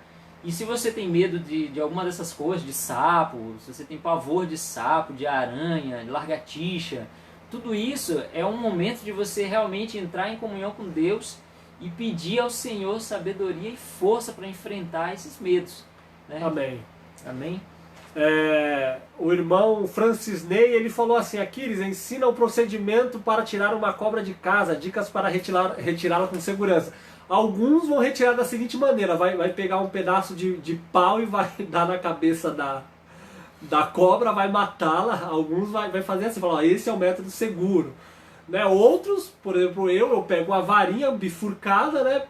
E se você tem medo de alguma dessas coisas, de sapo, se você tem pavor de sapo, de aranha, de lagartixa, tudo isso é um momento de você realmente entrar em comunhão com Deus e pedir ao Senhor sabedoria e força para enfrentar esses medos, né? Amém. Amém? O irmão Francis Ney, ele falou assim: Aquiles, ensina o procedimento para tirar uma cobra de casa, dicas para retirá-la com segurança. Alguns vão retirar da seguinte maneira: vai pegar um pedaço de pau e vai dar na cabeça da cobra, vai matá-la. Alguns vai fazer assim, falar, esse é o método seguro, né? Outros, por exemplo, eu pego a varinha bifurcada, né?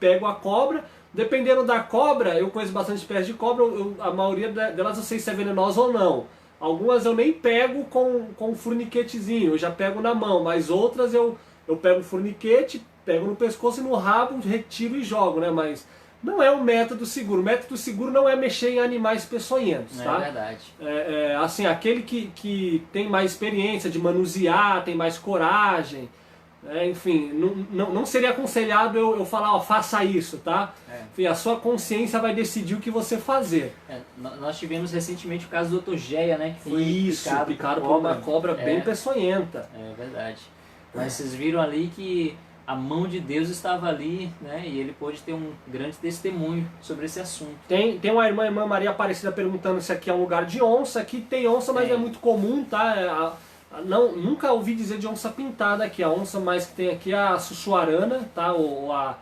Pego a cobra. Dependendo da cobra, eu conheço bastante espécies de cobra, a maioria delas eu sei se é venenosa ou não. Algumas eu nem pego com um furniquetezinho, eu já pego na mão, mas outras eu pego o furniquete, pego no pescoço e no rabo, retiro e jogo, né? Mas não é um método seguro. O método seguro não é mexer em animais peçonhentos, tá? É verdade. Assim, aquele que tem mais experiência de manusear, tem mais coragem, enfim, não seria aconselhado eu falar, ó, faça isso, tá? Enfim, a sua consciência vai decidir o que você fazer. Nós tivemos recentemente o caso do Dr. Geia, né? Que foi picado por uma cobra bem peçonhenta. É verdade. Mas vocês viram ali que a mão de Deus estava ali, né? E ele pôde ter um grande testemunho sobre esse assunto. Tem uma irmã Maria Aparecida perguntando se aqui é um lugar de onça. Aqui tem onça, mas é muito comum, tá? Nunca ouvi dizer de onça pintada aqui. A onça mais que tem aqui é a sussuarana, tá? Ou a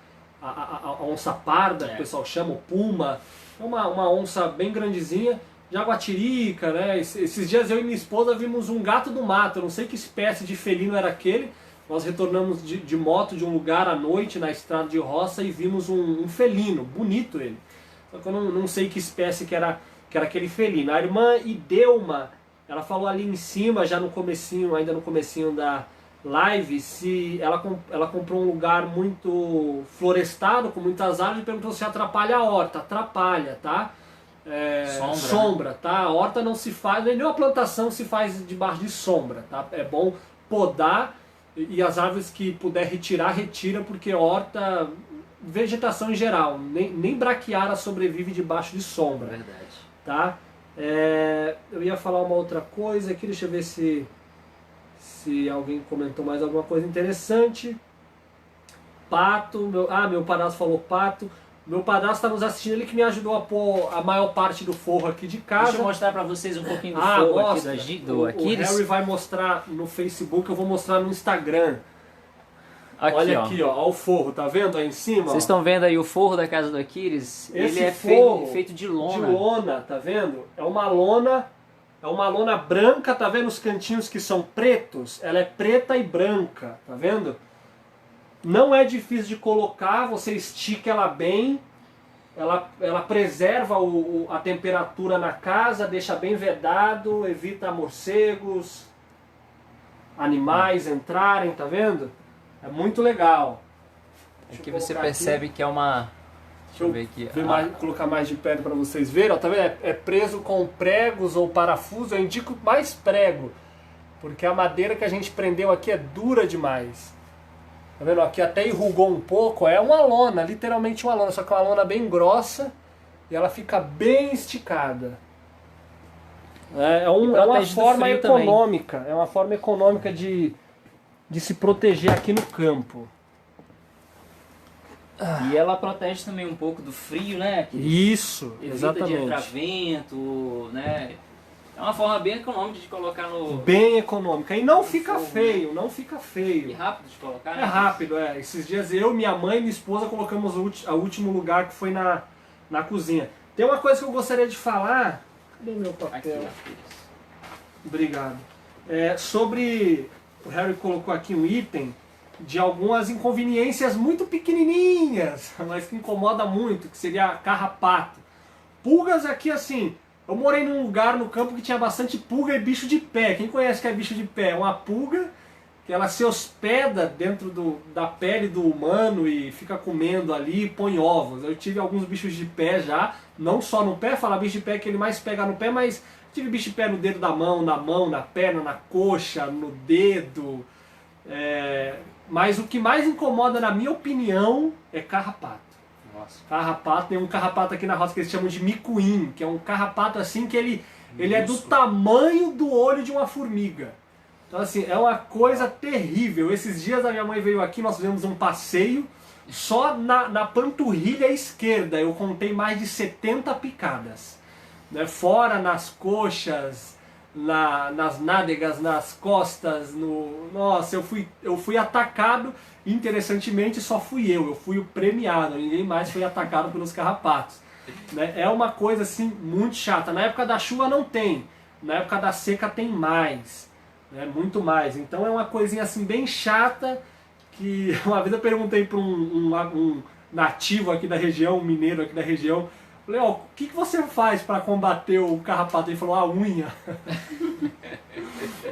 onça parda, que o pessoal chama, o puma. É uma onça bem grandezinha. Jaguatirica, né? Esses dias eu e minha esposa vimos um gato do mato. Eu não sei que espécie de felino era aquele. Nós retornamos de moto de um lugar à noite na estrada de roça e vimos um felino, bonito ele. Só que eu não sei que espécie que era aquele felino. A irmã Idelma, ela falou ali em cima, já no comecinho, ainda no comecinho da live, se ela comprou um lugar muito florestado, com muitas árvores, e perguntou se atrapalha a horta. Atrapalha, tá? Sombra, tá? A horta não se faz, nem a plantação se faz debaixo de sombra, tá? É bom podar e as árvores que puder retirar, retira, porque horta, vegetação em geral, nem braquiara sobrevive debaixo de sombra. Verdade. Tá? Eu ia falar uma outra coisa aqui, deixa eu ver se alguém comentou mais alguma coisa interessante. Pato, meu padrasto falou pato. Meu padrasto está nos assistindo, ele que me ajudou a pôr a maior parte do forro aqui de casa. Deixa eu mostrar para vocês um pouquinho do forro aqui do Aquiles. O Harry vai mostrar no Facebook, eu vou mostrar no Instagram. Olha aqui, ó, o forro, tá vendo aí em cima? Vocês estão vendo aí o forro da casa do Aquiles? Ele é forro feito de lona. De lona, tá vendo? É uma lona branca, tá vendo os cantinhos que são pretos? Ela é preta e branca, tá vendo? Não é difícil de colocar, você estica ela bem, ela preserva a temperatura na casa, deixa bem vedado, evita morcegos, animais entrarem, tá vendo? É muito legal. Aqui você percebe que é uma... Deixa eu ver aqui. Colocar mais de perto para vocês verem. Ó, tá vendo? É preso com pregos ou parafuso. Eu indico mais prego, porque a madeira que a gente prendeu aqui é dura demais. Tá vendo? Aqui até enrugou um pouco. É uma lona, literalmente uma lona, só que é uma lona bem grossa e ela fica bem esticada. É uma protege do forma frio também. econômica, é uma forma econômica de se proteger aqui no campo. E ela protege também um pouco do frio, né? Que Isso, evita de exatamente. entrar vento, né? É uma forma bem econômica de colocar no... Bem econômica. E não fica fogo, feio, não fica E feio. rápido de colocar, né? É rápido, é. Esses dias eu, minha mãe e minha esposa colocamos o último lugar que foi na cozinha. Tem uma coisa que eu gostaria de falar. Cadê meu Aqui, papel? ó. Obrigado. Sobre. O Harry colocou aqui um item de algumas inconveniências muito pequenininhas, mas que incomoda muito, que seria carrapato. Pulgas aqui assim. Eu morei num lugar no campo que tinha bastante pulga e bicho de pé. Quem conhece o que é bicho de pé? É uma pulga que ela se hospeda dentro da pele do humano e fica comendo ali e põe ovos. Eu tive alguns bichos de pé já, não só no pé, falar bicho de pé que ele mais pega no pé, mas tive bicho de pé no dedo da mão, na perna, na coxa, no dedo. Mas o que mais incomoda, na minha opinião, é carrapato. Nossa. Carrapato, tem um carrapato aqui na roça que eles chamam de micuim, que é um carrapato assim que ele é do tamanho do olho de uma formiga. Então assim, é uma coisa terrível. Esses dias a minha mãe veio aqui, nós fizemos um passeio, só na panturrilha esquerda eu contei mais de 70 picadas. Né? Fora nas coxas, nas nádegas, nas costas, Nossa, eu fui atacado. Interessantemente, só fui eu fui o premiado, ninguém mais foi atacado pelos carrapatos. Né? É uma coisa assim muito chata. Na época da chuva não tem, na época da seca tem mais, né? Muito mais. Então é uma coisinha assim bem chata que uma vez eu perguntei para um nativo aqui da região, um mineiro aqui da região, falei, o que você faz para combater o carrapato? Ele falou, a unha.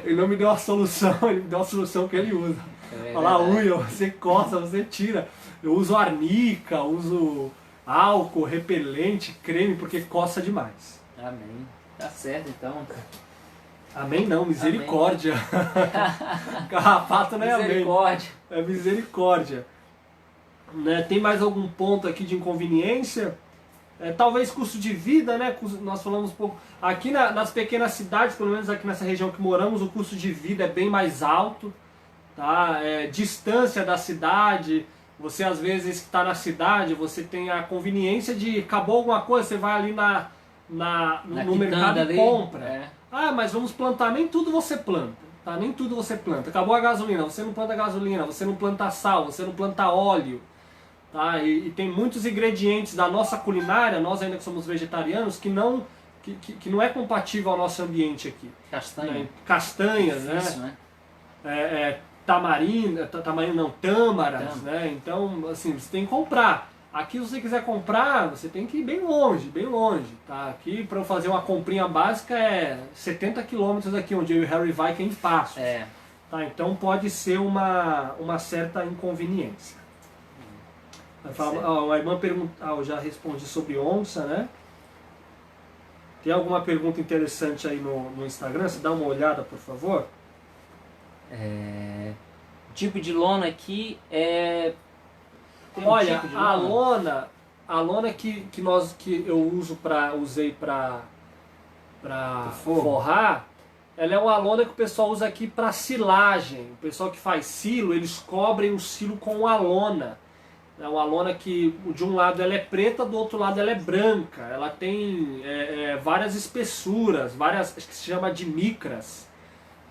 Ele não me deu a solução, ele me deu a solução que ele usa. Falar unha, você coça, você tira. Eu uso arnica, uso álcool, repelente, creme, porque coça demais. Amém. Tá certo, então. Amém não, misericórdia. Carrapato não é amém. Misericórdia. É misericórdia. Né? Tem mais algum ponto aqui de inconveniência? Talvez custo de vida, né? Nós falamos um pouco. Aqui nas pequenas cidades, pelo menos aqui nessa região que moramos, o custo de vida é bem mais alto. Tá? Distância da cidade, você às vezes está na cidade, você tem a conveniência de acabou alguma coisa, você vai ali no mercado e compra. Mas vamos plantar, nem tudo você planta, tá? Nem tudo você planta. Acabou a gasolina, você não planta gasolina, você não planta sal, você não planta óleo. Tá? E tem muitos ingredientes da nossa culinária, nós ainda que somos vegetarianos, que não é compatível ao nosso ambiente aqui. Castanha. Castanhas, Difícil, né? Tamarino não, tâmaras, né? Então, assim, você tem que comprar. Aqui, se você quiser comprar, você tem que ir bem longe, tá? Aqui, para eu fazer uma comprinha básica, é 70 quilômetros daqui, onde eu e o Harry vai, que é em Passos. Tá? Então, pode ser uma certa inconveniência. A irmã pergunta, eu já respondi sobre onça, né? Tem alguma pergunta interessante aí no Instagram? Você dá uma olhada, por favor? O tipo de lona aqui é... Olha, tipo a lona que eu usei para forrar, ela é uma lona que o pessoal usa aqui para silagem. O pessoal que faz silo, eles cobrem o silo com a lona. É uma lona que de um lado ela é preta, do outro lado ela é branca. Ela tem várias espessuras, acho que se chama de micras,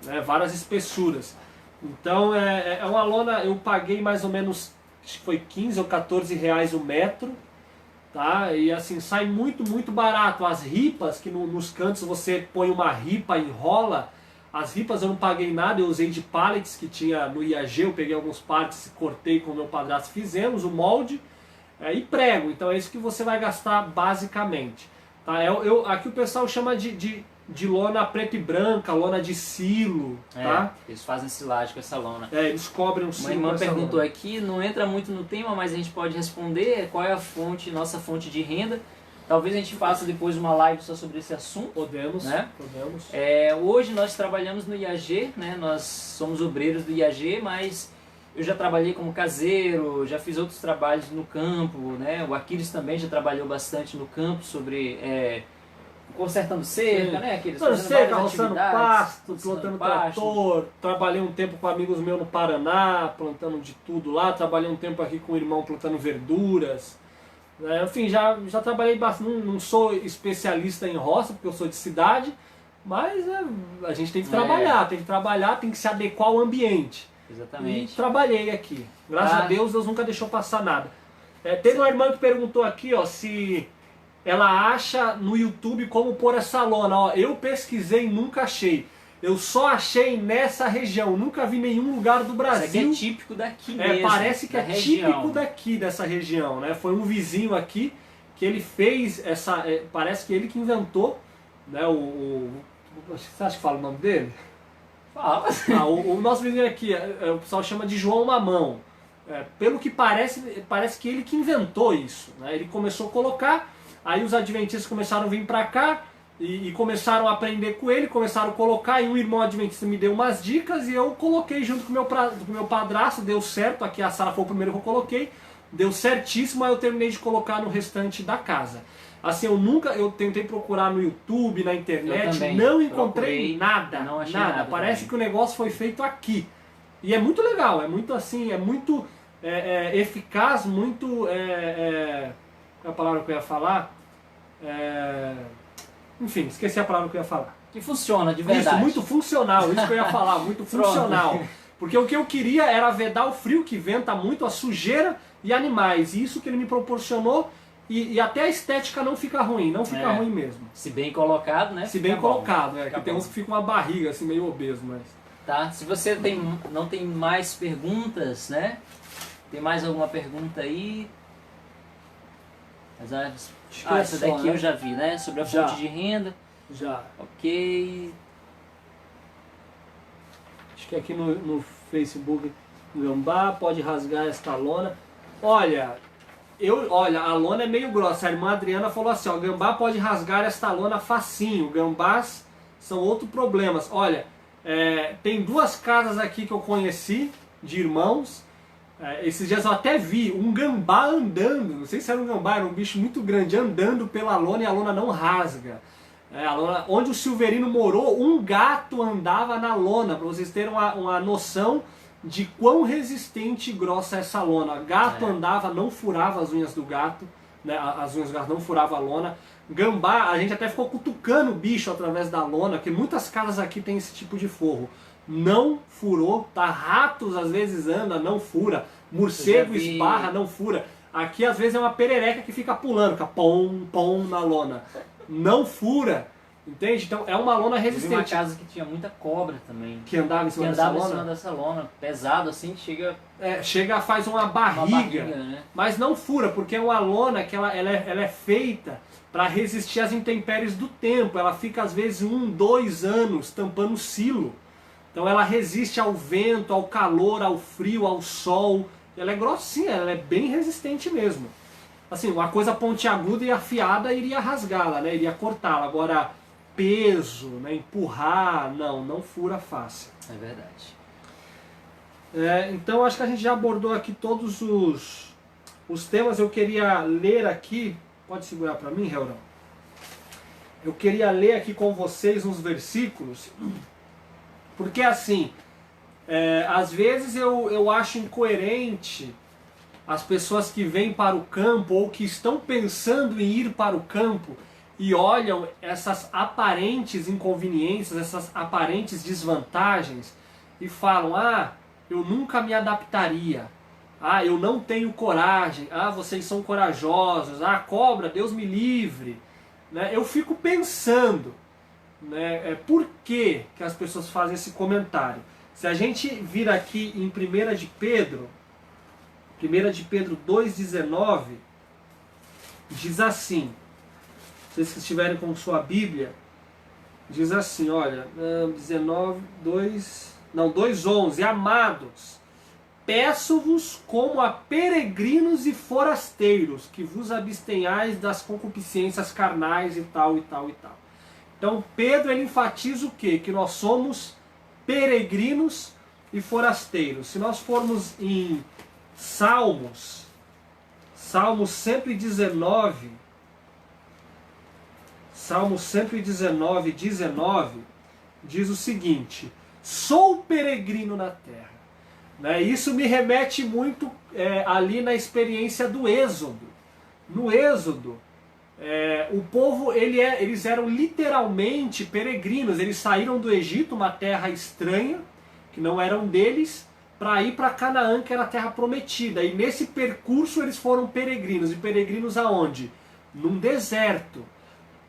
né, várias espessuras. Então é uma lona, eu paguei mais ou menos, acho que foi 15 ou 14 reais o metro, tá? E assim, sai muito, muito barato. As ripas, que nos cantos você põe uma ripa, enrola, as ripas eu não paguei nada, eu usei de pallets que tinha no IAG, eu peguei alguns pallets, cortei com o meu padrasto, fizemos o molde e prego. Então é isso que você vai gastar basicamente. Tá? Aqui o pessoal chama de lona preta e branca, lona de silo. Tá? Eles fazem silagem com essa lona. Eles cobrem o silo. Uma irmã perguntou aqui, não entra muito no tema, mas a gente pode responder qual é a nossa fonte de renda. Talvez a gente faça depois uma live só sobre esse assunto. Podemos, né? Podemos. Hoje nós trabalhamos no IAG, né? Nós somos obreiros do IAG, mas eu já trabalhei como caseiro, já fiz outros trabalhos no campo, né? O Aquiles também já trabalhou bastante no campo sobre consertando cerca, né? Aqueles Plantando fazendo cerca, várias roçando atividades, pasto, roçando plantando pasto. trator. Trabalhei um tempo com amigos meus no Paraná, plantando de tudo lá. Trabalhei um tempo aqui com o irmão plantando verduras. Enfim, já trabalhei bastante. Não sou especialista em roça, porque eu sou de cidade, mas a gente tem que trabalhar, tem que se adequar ao ambiente. Exatamente. E trabalhei aqui. Graças a Deus nunca deixou passar nada. Teve uma irmã que perguntou aqui, ó, se ela acha no YouTube como pôr essa lona. Ó, eu pesquisei e nunca achei. Eu só achei nessa região, nunca vi nenhum lugar do Brasil. Isso aqui é típico daqui mesmo. Parece que é região. Típico daqui, dessa região, né? Foi um vizinho aqui que ele fez essa... parece que ele que inventou, né? Você acha que fala o nome dele? Fala. O nosso vizinho aqui, o pessoal chama de João Mamão. Pelo que parece que ele que inventou isso, né? Ele começou a colocar, aí os adventistas começaram a vir pra cá, e começaram a aprender com ele, começaram a colocar, e um irmão adventista me deu umas dicas e eu coloquei junto com o meu padrasto, deu certo, aqui a sala foi o primeiro que eu coloquei, deu certíssimo, aí eu terminei de colocar no restante da casa. Assim, eu tentei procurar no YouTube, na internet, não encontrei nada, não achei nada. Parece que o negócio foi feito aqui. E é muito legal, é muito assim, é muito eficaz, muito... qual é a palavra que eu ia falar? Enfim, esqueci a palavra que eu ia falar. Que funciona, de verdade. Isso, muito funcional, isso que eu ia falar, muito funcional. Porque o que eu queria era vedar o frio, que venta muito, a sujeira e animais. E isso que ele me proporcionou, e até a estética não fica ruim, não fica ruim mesmo. Se bem colocado, né? Se bem colocado, que tem uns que ficam uma barriga, assim, meio obeso, mas... Tá, se você não tem mais perguntas, né? Tem mais alguma pergunta aí? Essa daqui né? eu já vi, né? Sobre a fonte de renda. Já. Ok. Acho que aqui no Facebook, Gambá pode rasgar esta lona. Olha, a lona é meio grossa. A irmã Adriana falou assim, ó, Gambá pode rasgar esta lona facinho. Gambás são outros problemas. Olha, tem duas casas aqui que eu conheci, de irmãos. Esses dias eu até vi um gambá andando, não sei se era um gambá, era um bicho muito grande, andando pela lona e a lona não rasga. A lona, onde o Silverino morou, um gato andava na lona, para vocês terem uma noção de quão resistente e grossa é essa lona. Gato andava, não furava as unhas do gato, né? As unhas do gato não furavam a lona. Gambá, a gente até ficou cutucando o bicho através da lona, porque muitas casas aqui tem esse tipo de forro. Não furou, tá? Ratos às vezes anda, não fura. Morcego esbarra, não fura. Aqui às vezes é uma perereca que fica pulando, fica pom, pom na lona. Não fura, entende? Então é uma lona resistente. Eu vi uma casa que tinha muita cobra também. Que andava em cima dessa lona. Pesado assim, chega... faz uma barriga, né? Mas não fura, porque é uma lona que ela é feita para resistir às intempéries do tempo. Ela fica às vezes 1, 2 anos tampando o silo. Então ela resiste ao vento, ao calor, ao frio, ao sol. Ela é grossinha, ela é bem resistente mesmo. Assim, uma coisa pontiaguda e afiada iria rasgá-la, né? Iria cortá-la. Agora, peso, né? Empurrar, não fura fácil. É verdade. Então acho que a gente já abordou aqui todos os temas. Eu queria ler aqui, pode segurar para mim, Reurão? Eu queria ler aqui com vocês uns versículos, porque assim, às vezes eu acho incoerente as pessoas que vêm para o campo ou que estão pensando em ir para o campo e olham essas aparentes inconveniências, essas aparentes desvantagens e falam, eu nunca me adaptaria, eu não tenho coragem, vocês são corajosos, cobra, Deus me livre. Né? Eu fico pensando, né, por que as pessoas fazem esse comentário. Se a gente vir aqui em 1 de Pedro 2,19, diz assim, vocês que estiverem com sua Bíblia, diz assim, olha, 2,11, amados, peço-vos como a peregrinos e forasteiros, que vos abstenhais das concupiscências carnais e tal, e tal, e tal. Então Pedro ele enfatiza o quê? Que nós somos peregrinos e forasteiros. Se nós formos em Salmos 119, Salmo 119, 19, diz o seguinte: sou peregrino na terra. Né? Isso me remete muito ali na experiência do Êxodo. No Êxodo, o povo, eles eram literalmente peregrinos. Eles saíram do Egito, uma terra estranha, que não eram deles, para ir para Canaã, que era a terra prometida. E nesse percurso eles foram peregrinos. E peregrinos aonde? Num deserto.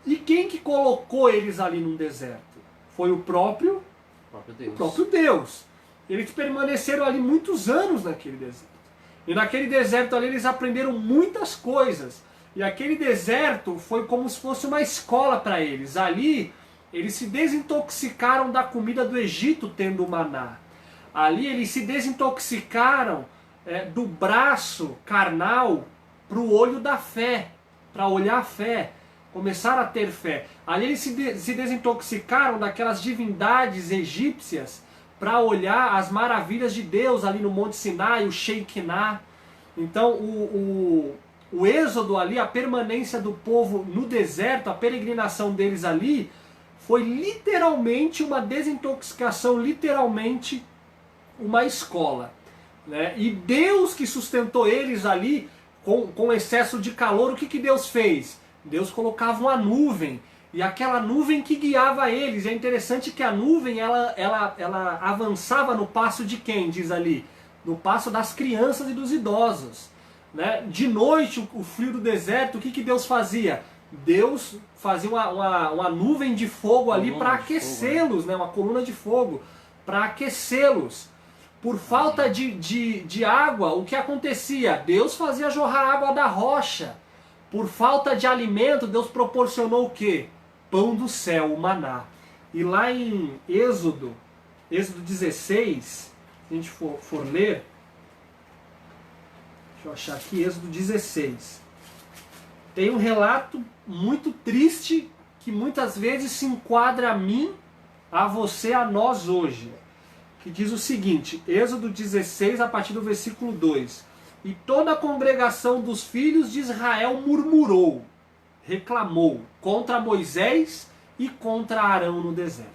E quem que colocou eles ali num deserto? Foi o próprio Deus. O próprio Deus. Eles permaneceram ali muitos anos naquele deserto. E naquele deserto ali eles aprenderam muitas coisas. E aquele deserto foi como se fosse uma escola para eles. Ali eles se desintoxicaram da comida do Egito tendo o maná. Ali eles se desintoxicaram do braço carnal para o olho da fé, para olhar a fé, começaram a ter fé. Ali eles se desintoxicaram daquelas divindades egípcias para olhar as maravilhas de Deus ali no Monte Sinai, o Shekinah. Então o êxodo ali, a permanência do povo no deserto, a peregrinação deles ali, foi literalmente uma desintoxicação, literalmente uma escola. Né? E Deus que sustentou eles ali com excesso de calor, o que Deus fez? Deus colocava uma nuvem, e aquela nuvem que guiava eles. É interessante que a nuvem ela avançava no passo de quem, diz ali? No passo das crianças e dos idosos. Né? De noite, o frio do deserto, o que Deus fazia? Deus fazia uma nuvem de fogo ali para aquecê-los, né? Uma coluna de fogo para aquecê-los. Por falta de água, o que acontecia? Deus fazia jorrar água da rocha. Por falta de alimento, Deus proporcionou o quê? Pão do céu, o maná. E lá em Êxodo 16, se a gente for ler, deixa eu achar aqui, Êxodo 16. Tem um relato muito triste que muitas vezes se enquadra a mim, a você, a nós hoje. Que diz o seguinte, Êxodo 16, a partir do versículo 2. E toda a congregação dos filhos de Israel murmurou, reclamou contra Moisés e contra Arão no deserto.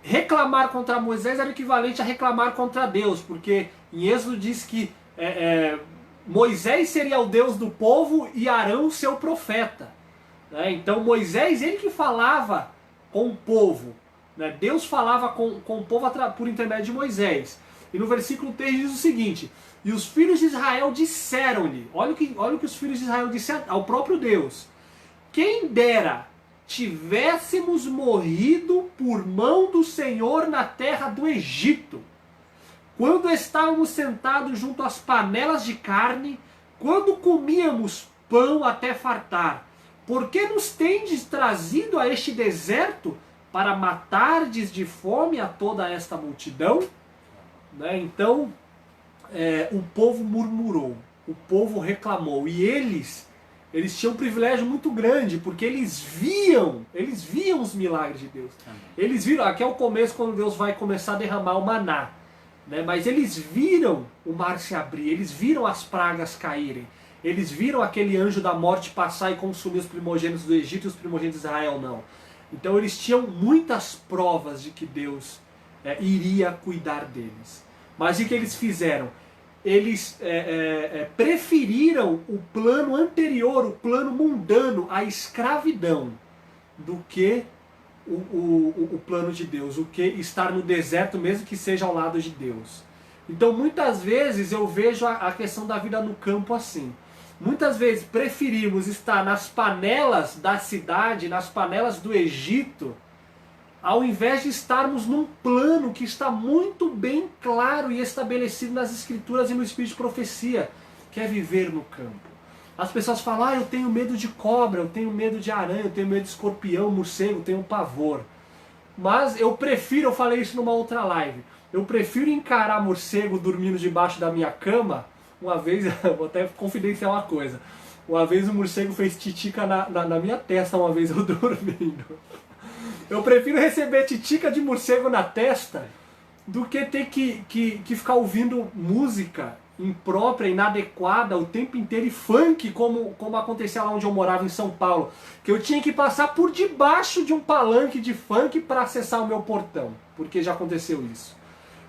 Reclamar contra Moisés era equivalente a reclamar contra Deus, porque em Êxodo diz que Moisés seria o Deus do povo e Arão seu profeta. Né? Então Moisés, ele que falava com o povo. Né? Deus falava com o povo por intermédio de Moisés. E no versículo 3 diz o seguinte: e os filhos de Israel disseram-lhe, olha o que os filhos de Israel disseram ao próprio Deus: quem dera tivéssemos morrido por mão do Senhor na terra do Egito, quando estávamos sentados junto às panelas de carne, quando comíamos pão até fartar. Por que nos tendes trazido a este deserto para matardes de fome a toda esta multidão? Né? Então, o povo murmurou, o povo reclamou, e eles tinham um privilégio muito grande, porque eles viam os milagres de Deus. Eles viram, aqui é o começo, quando Deus vai começar a derramar o maná, né? Mas eles viram o mar se abrir, eles viram as pragas caírem, eles viram aquele anjo da morte passar e consumir os primogênitos do Egito e os primogênitos de Israel não. Então eles tinham muitas provas de que Deus iria cuidar deles. Mas o que eles fizeram? Eles preferiram o plano anterior, o plano mundano, a escravidão, do que o plano de Deus, o que estar no deserto, mesmo que seja ao lado de Deus. Então muitas vezes eu vejo a questão da vida no campo assim. Muitas vezes preferimos estar nas panelas da cidade, nas panelas do Egito, ao invés de estarmos num plano que está muito bem claro e estabelecido nas Escrituras e no Espírito de profecia, que é viver no campo. As pessoas falam, eu tenho medo de cobra, eu tenho medo de aranha, eu tenho medo de escorpião, morcego, eu tenho pavor. Mas eu falei isso numa outra live, eu prefiro encarar morcego dormindo debaixo da minha cama. Uma vez, vou até confidenciar uma coisa, uma vez o morcego fez titica na minha testa, uma vez eu dormindo. Eu prefiro receber titica de morcego na testa do que ter que ficar ouvindo música imprópria, inadequada o tempo inteiro, e funk, como acontecia lá onde eu morava, em São Paulo, que eu tinha que passar por debaixo de um palanque de funk para acessar o meu portão, porque já aconteceu isso.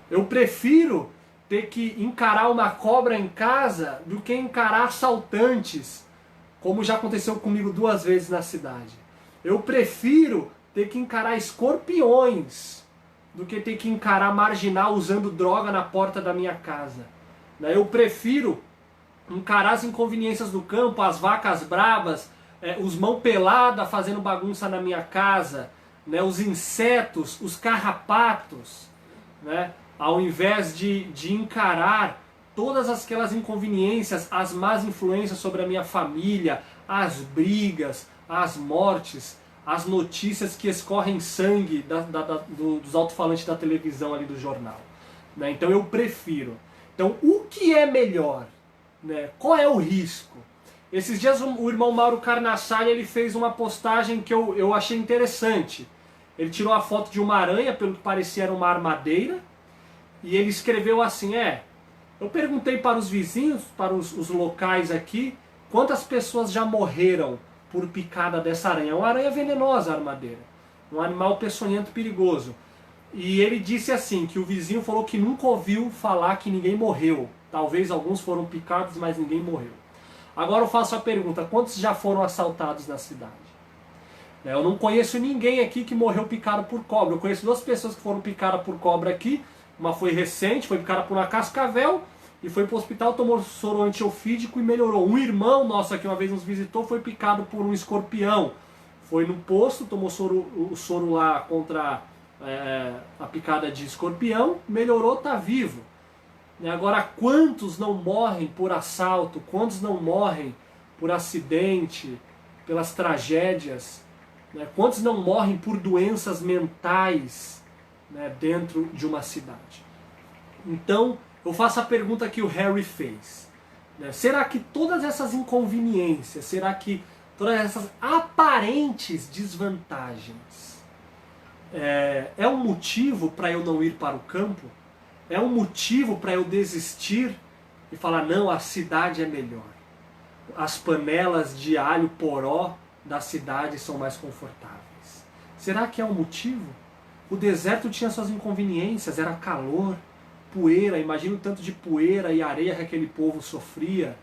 Eu prefiro ter que encarar uma cobra em casa do que encarar assaltantes, como já aconteceu comigo 2 vezes na cidade. Eu prefiro ter que encarar escorpiões do que ter que encarar marginal usando droga na porta da minha casa. Eu prefiro encarar as inconveniências do campo, as vacas bravas, os mão pelada fazendo bagunça na minha casa, os insetos, os carrapatos, ao invés de encarar todas aquelas inconveniências, as más influências sobre a minha família, as brigas, as mortes, as notícias que escorrem sangue dos alto-falantes da televisão ali do jornal. Então eu prefiro. Então o que é melhor? Qual é o risco? Esses dias o irmão Mauro Carnassai, ele fez uma postagem que eu achei interessante. Ele tirou a foto de uma aranha, pelo que parecia era uma armadeira, e ele escreveu assim, eu perguntei para os vizinhos, para os locais aqui, quantas pessoas já morreram por picada dessa aranha. É uma aranha venenosa, a armadeira. Um animal peçonhento perigoso. E ele disse assim, que o vizinho falou que nunca ouviu falar que ninguém morreu. Talvez alguns foram picados, mas ninguém morreu. Agora eu faço a pergunta, quantos já foram assaltados na cidade? Eu não conheço ninguém aqui que morreu picado por cobra. Eu conheço 2 pessoas que foram picadas por cobra aqui. Uma foi recente, foi picada por uma cascavel e foi para o hospital, tomou soro antiofídico e melhorou. Um irmão nosso aqui uma vez nos visitou, foi picado por um escorpião. Foi no posto, tomou o soro lá contra a picada de escorpião, melhorou, está vivo. Agora, quantos não morrem por assalto? Quantos não morrem por acidente, pelas tragédias? Quantos não morrem por doenças mentais dentro de uma cidade? Então, eu faço a pergunta que o Harry fez. Será que todas essas inconveniências, será que todas essas aparentes desvantagens é um motivo para eu não ir para o campo? É um motivo para eu desistir e falar, não, a cidade é melhor. As panelas de alho poró da cidade são mais confortáveis. Será que é um motivo? O deserto tinha suas inconveniências, era calor, poeira, imagina o tanto de poeira e areia que aquele povo sofria.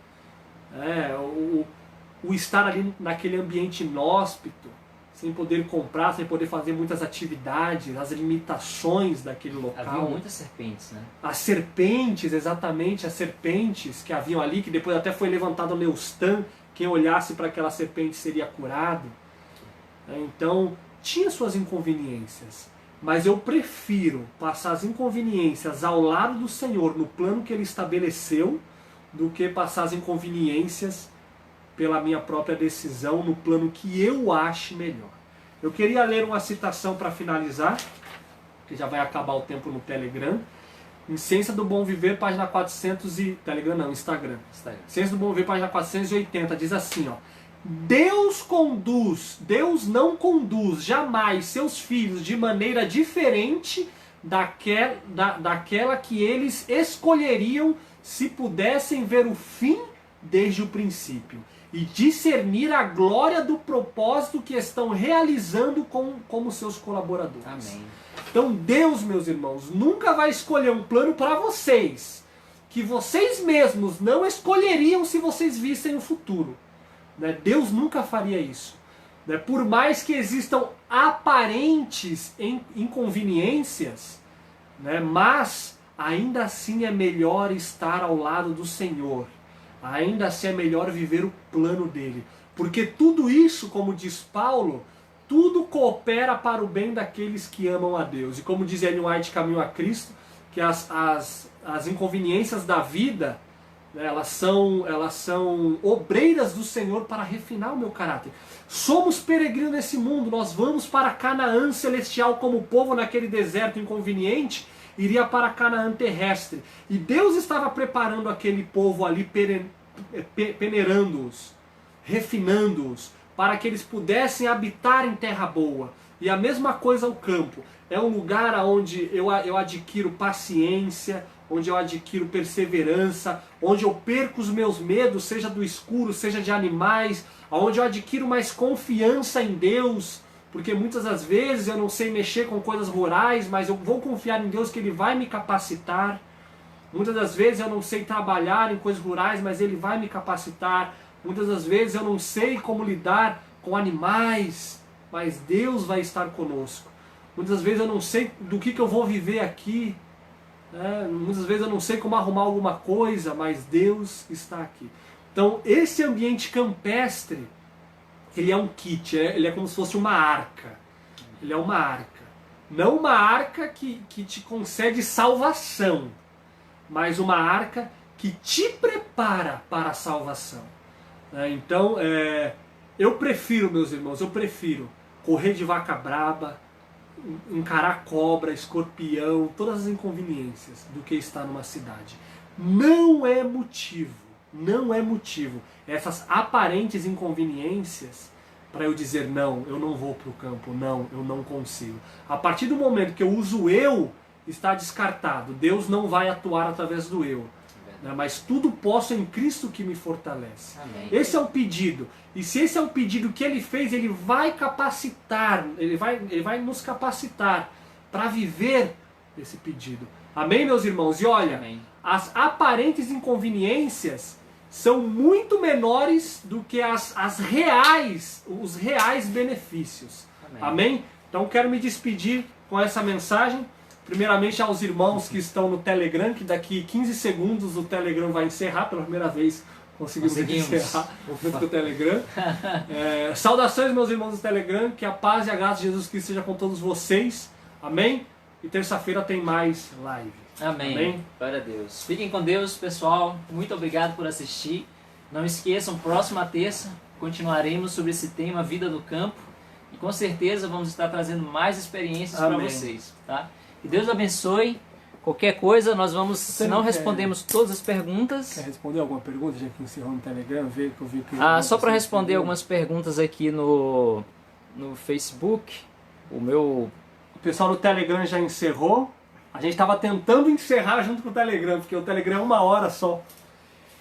O estar ali naquele ambiente inóspito, sem poder comprar, sem poder fazer muitas atividades, as limitações daquele local. Havia muitas serpentes, As serpentes, exatamente, as serpentes que haviam ali, que depois até foi levantado o Neustan, quem olhasse para aquela serpente seria curado. Então, tinha suas inconveniências, mas eu prefiro passar as inconveniências ao lado do Senhor, no plano que Ele estabeleceu, do que passar as inconveniências pela minha própria decisão, no plano que eu ache melhor. Eu queria ler uma citação para finalizar, que já vai acabar o tempo no Telegram. Em Ciência do Bom Viver, página 400 e... Telegram não, Instagram. Ciência do Bom Viver, página 480, diz assim, Deus não conduz jamais seus filhos de maneira diferente daquela que eles escolheriam se pudessem ver o fim desde o princípio e discernir a glória do propósito que estão realizando como seus colaboradores. Amém. Então Deus, meus irmãos, nunca vai escolher um plano para vocês que vocês mesmos não escolheriam se vocês vissem o futuro. Deus nunca faria isso. Por mais que existam aparentes inconveniências, mas ainda assim é melhor estar ao lado do Senhor. Ainda assim é melhor viver o plano dele. Porque tudo isso, como diz Paulo, tudo coopera para o bem daqueles que amam a Deus. E como diz Ellen White, Caminho a Cristo, que as inconveniências da vida, elas são obreiras do Senhor para refinar o meu caráter. Somos peregrinos nesse mundo, nós vamos para Canaã celestial como o povo naquele deserto inconveniente iria para Canaã terrestre. E Deus estava preparando aquele povo ali, peneirando-os, refinando-os, para que eles pudessem habitar em terra boa. E a mesma coisa o campo. É um lugar onde eu adquiro paciência, onde eu adquiro perseverança, onde eu perco os meus medos, seja do escuro, seja de animais, onde eu adquiro mais confiança em Deus, porque muitas das vezes eu não sei mexer com coisas rurais, mas eu vou confiar em Deus que Ele vai me capacitar. Muitas das vezes eu não sei trabalhar em coisas rurais, mas Ele vai me capacitar. Muitas das vezes eu não sei como lidar com animais, mas Deus vai estar conosco. Muitas vezes eu não sei do que eu vou viver aqui. Muitas vezes eu não sei como arrumar alguma coisa, mas Deus está aqui. Então esse ambiente campestre, ele é um kit, ele é como se fosse uma arca. Ele é uma arca. Não uma arca que te concede salvação, mas uma arca que te prepara para a salvação. Então, eu prefiro, meus irmãos, correr de vaca braba, encarar cobra, escorpião, todas as inconveniências do que estar numa cidade. Não é motivo essas aparentes inconveniências para eu dizer não, eu não vou para o campo, não, eu não consigo. A partir do momento que eu uso eu, está descartado. Deus não vai atuar através do eu. Mas tudo posso em Cristo que me fortalece. Amém. Esse é o pedido. E se esse é o pedido que Ele fez, Ele vai capacitar, Ele vai nos capacitar para viver esse pedido. Amém, meus irmãos? E olha, Amém. As aparentes inconveniências são muito menores do que os reais benefícios. Amém? Então quero me despedir com essa mensagem. Primeiramente aos irmãos que estão no Telegram, que daqui 15 segundos o Telegram vai encerrar, pela primeira vez conseguimos encerrar junto com o Telegram. Saudações, meus irmãos do Telegram, que a paz e a graça de Jesus Cristo seja com todos vocês. Amém? E terça-feira tem mais live. Amém. Amém. Glória a Deus. Fiquem com Deus, pessoal. Muito obrigado por assistir. Não esqueçam, próxima terça continuaremos sobre esse tema, Vida do Campo. E com certeza vamos estar trazendo mais experiências para vocês. Tá? Que Deus abençoe. Qualquer coisa, nós vamos, se não respondemos todas as perguntas... Quer responder alguma pergunta, já que encerrou no Telegram? Só para responder algumas perguntas aqui no Facebook. O pessoal do Telegram já encerrou. A gente estava tentando encerrar junto com o Telegram, porque o Telegram é 1 hora só.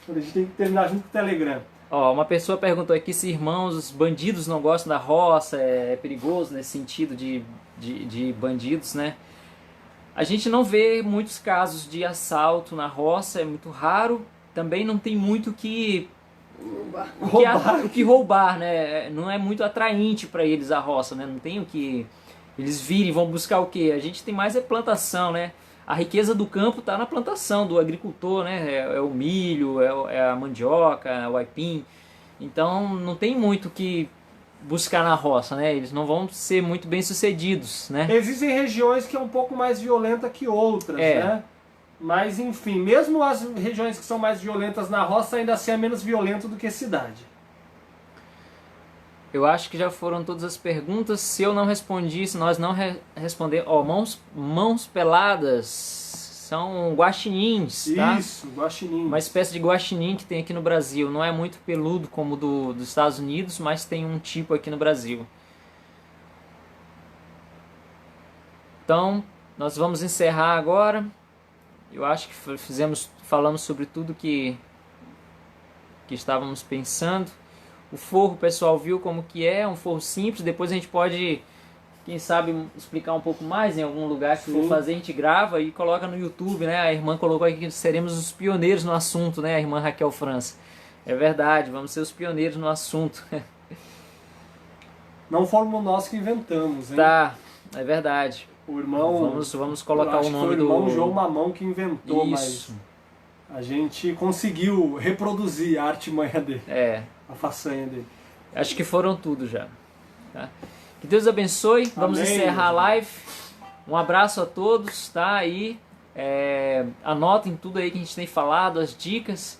A gente tem que terminar junto com o Telegram. Uma pessoa perguntou aqui se os bandidos não gostam da roça, é perigoso nesse sentido de bandidos, né? A gente não vê muitos casos de assalto na roça, é muito raro. Também não tem muito o que roubar, né? Não é muito atraente para eles a roça, né? Não tem o que eles virem, vão buscar o quê? A gente tem mais plantação, né? A riqueza do campo está na plantação do agricultor, né? É o milho, é a mandioca, é o aipim. Então não tem muito que buscar na roça, né? Eles não vão ser muito bem sucedidos, né? Existem regiões que é um pouco mais violenta que outras, né? Mas enfim, mesmo as regiões que são mais violentas na roça, ainda assim é menos violento do que a cidade. Eu acho que já foram todas as perguntas. Se eu não respondi, se nós não responder, mãos peladas são guaxinins, tá? Isso, guaxinim. Uma espécie de guaxinim que tem aqui no Brasil. Não é muito peludo como dos Estados Unidos, mas tem um tipo aqui no Brasil. Então, nós vamos encerrar agora. Eu acho que falamos sobre tudo que estávamos pensando. O forro, o pessoal viu como que é, um forro simples. Depois a gente pode, quem sabe, explicar um pouco mais em algum lugar que for fazer, a gente grava e coloca no YouTube, né? A irmã colocou aqui que seremos os pioneiros no assunto, né? A irmã Raquel França. É verdade, vamos ser os pioneiros no assunto. Não fomos nós que inventamos, hein? Tá, é verdade. O irmão... Vamos colocar o nome do... Foi o irmão João Mamão que inventou, Isso. Mas a gente conseguiu reproduzir a artimanha dele. A façanha dele. Acho que foram tudo já. Tá? Que Deus abençoe. Vamos encerrar a live. Um abraço a todos, tá? Aí, anotem tudo aí que a gente tem falado, as dicas.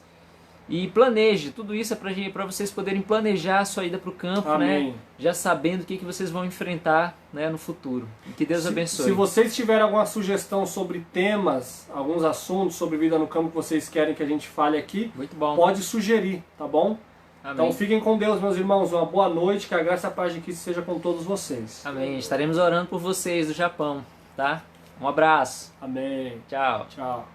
E planeje. Tudo isso é para vocês poderem planejar a sua ida para o campo, Amém. né? Já sabendo o que vocês vão enfrentar, né, no futuro. E que Deus abençoe. Se vocês tiverem alguma sugestão sobre temas, alguns assuntos sobre vida no campo que vocês querem que a gente fale aqui, muito bom. Pode sugerir, tá bom? Amém. Então fiquem com Deus, meus irmãos. Uma boa noite, que a graça e a paz de Cristo seja com todos vocês. Amém. Estaremos orando por vocês do Japão, tá? Um abraço. Amém. Tchau. Tchau.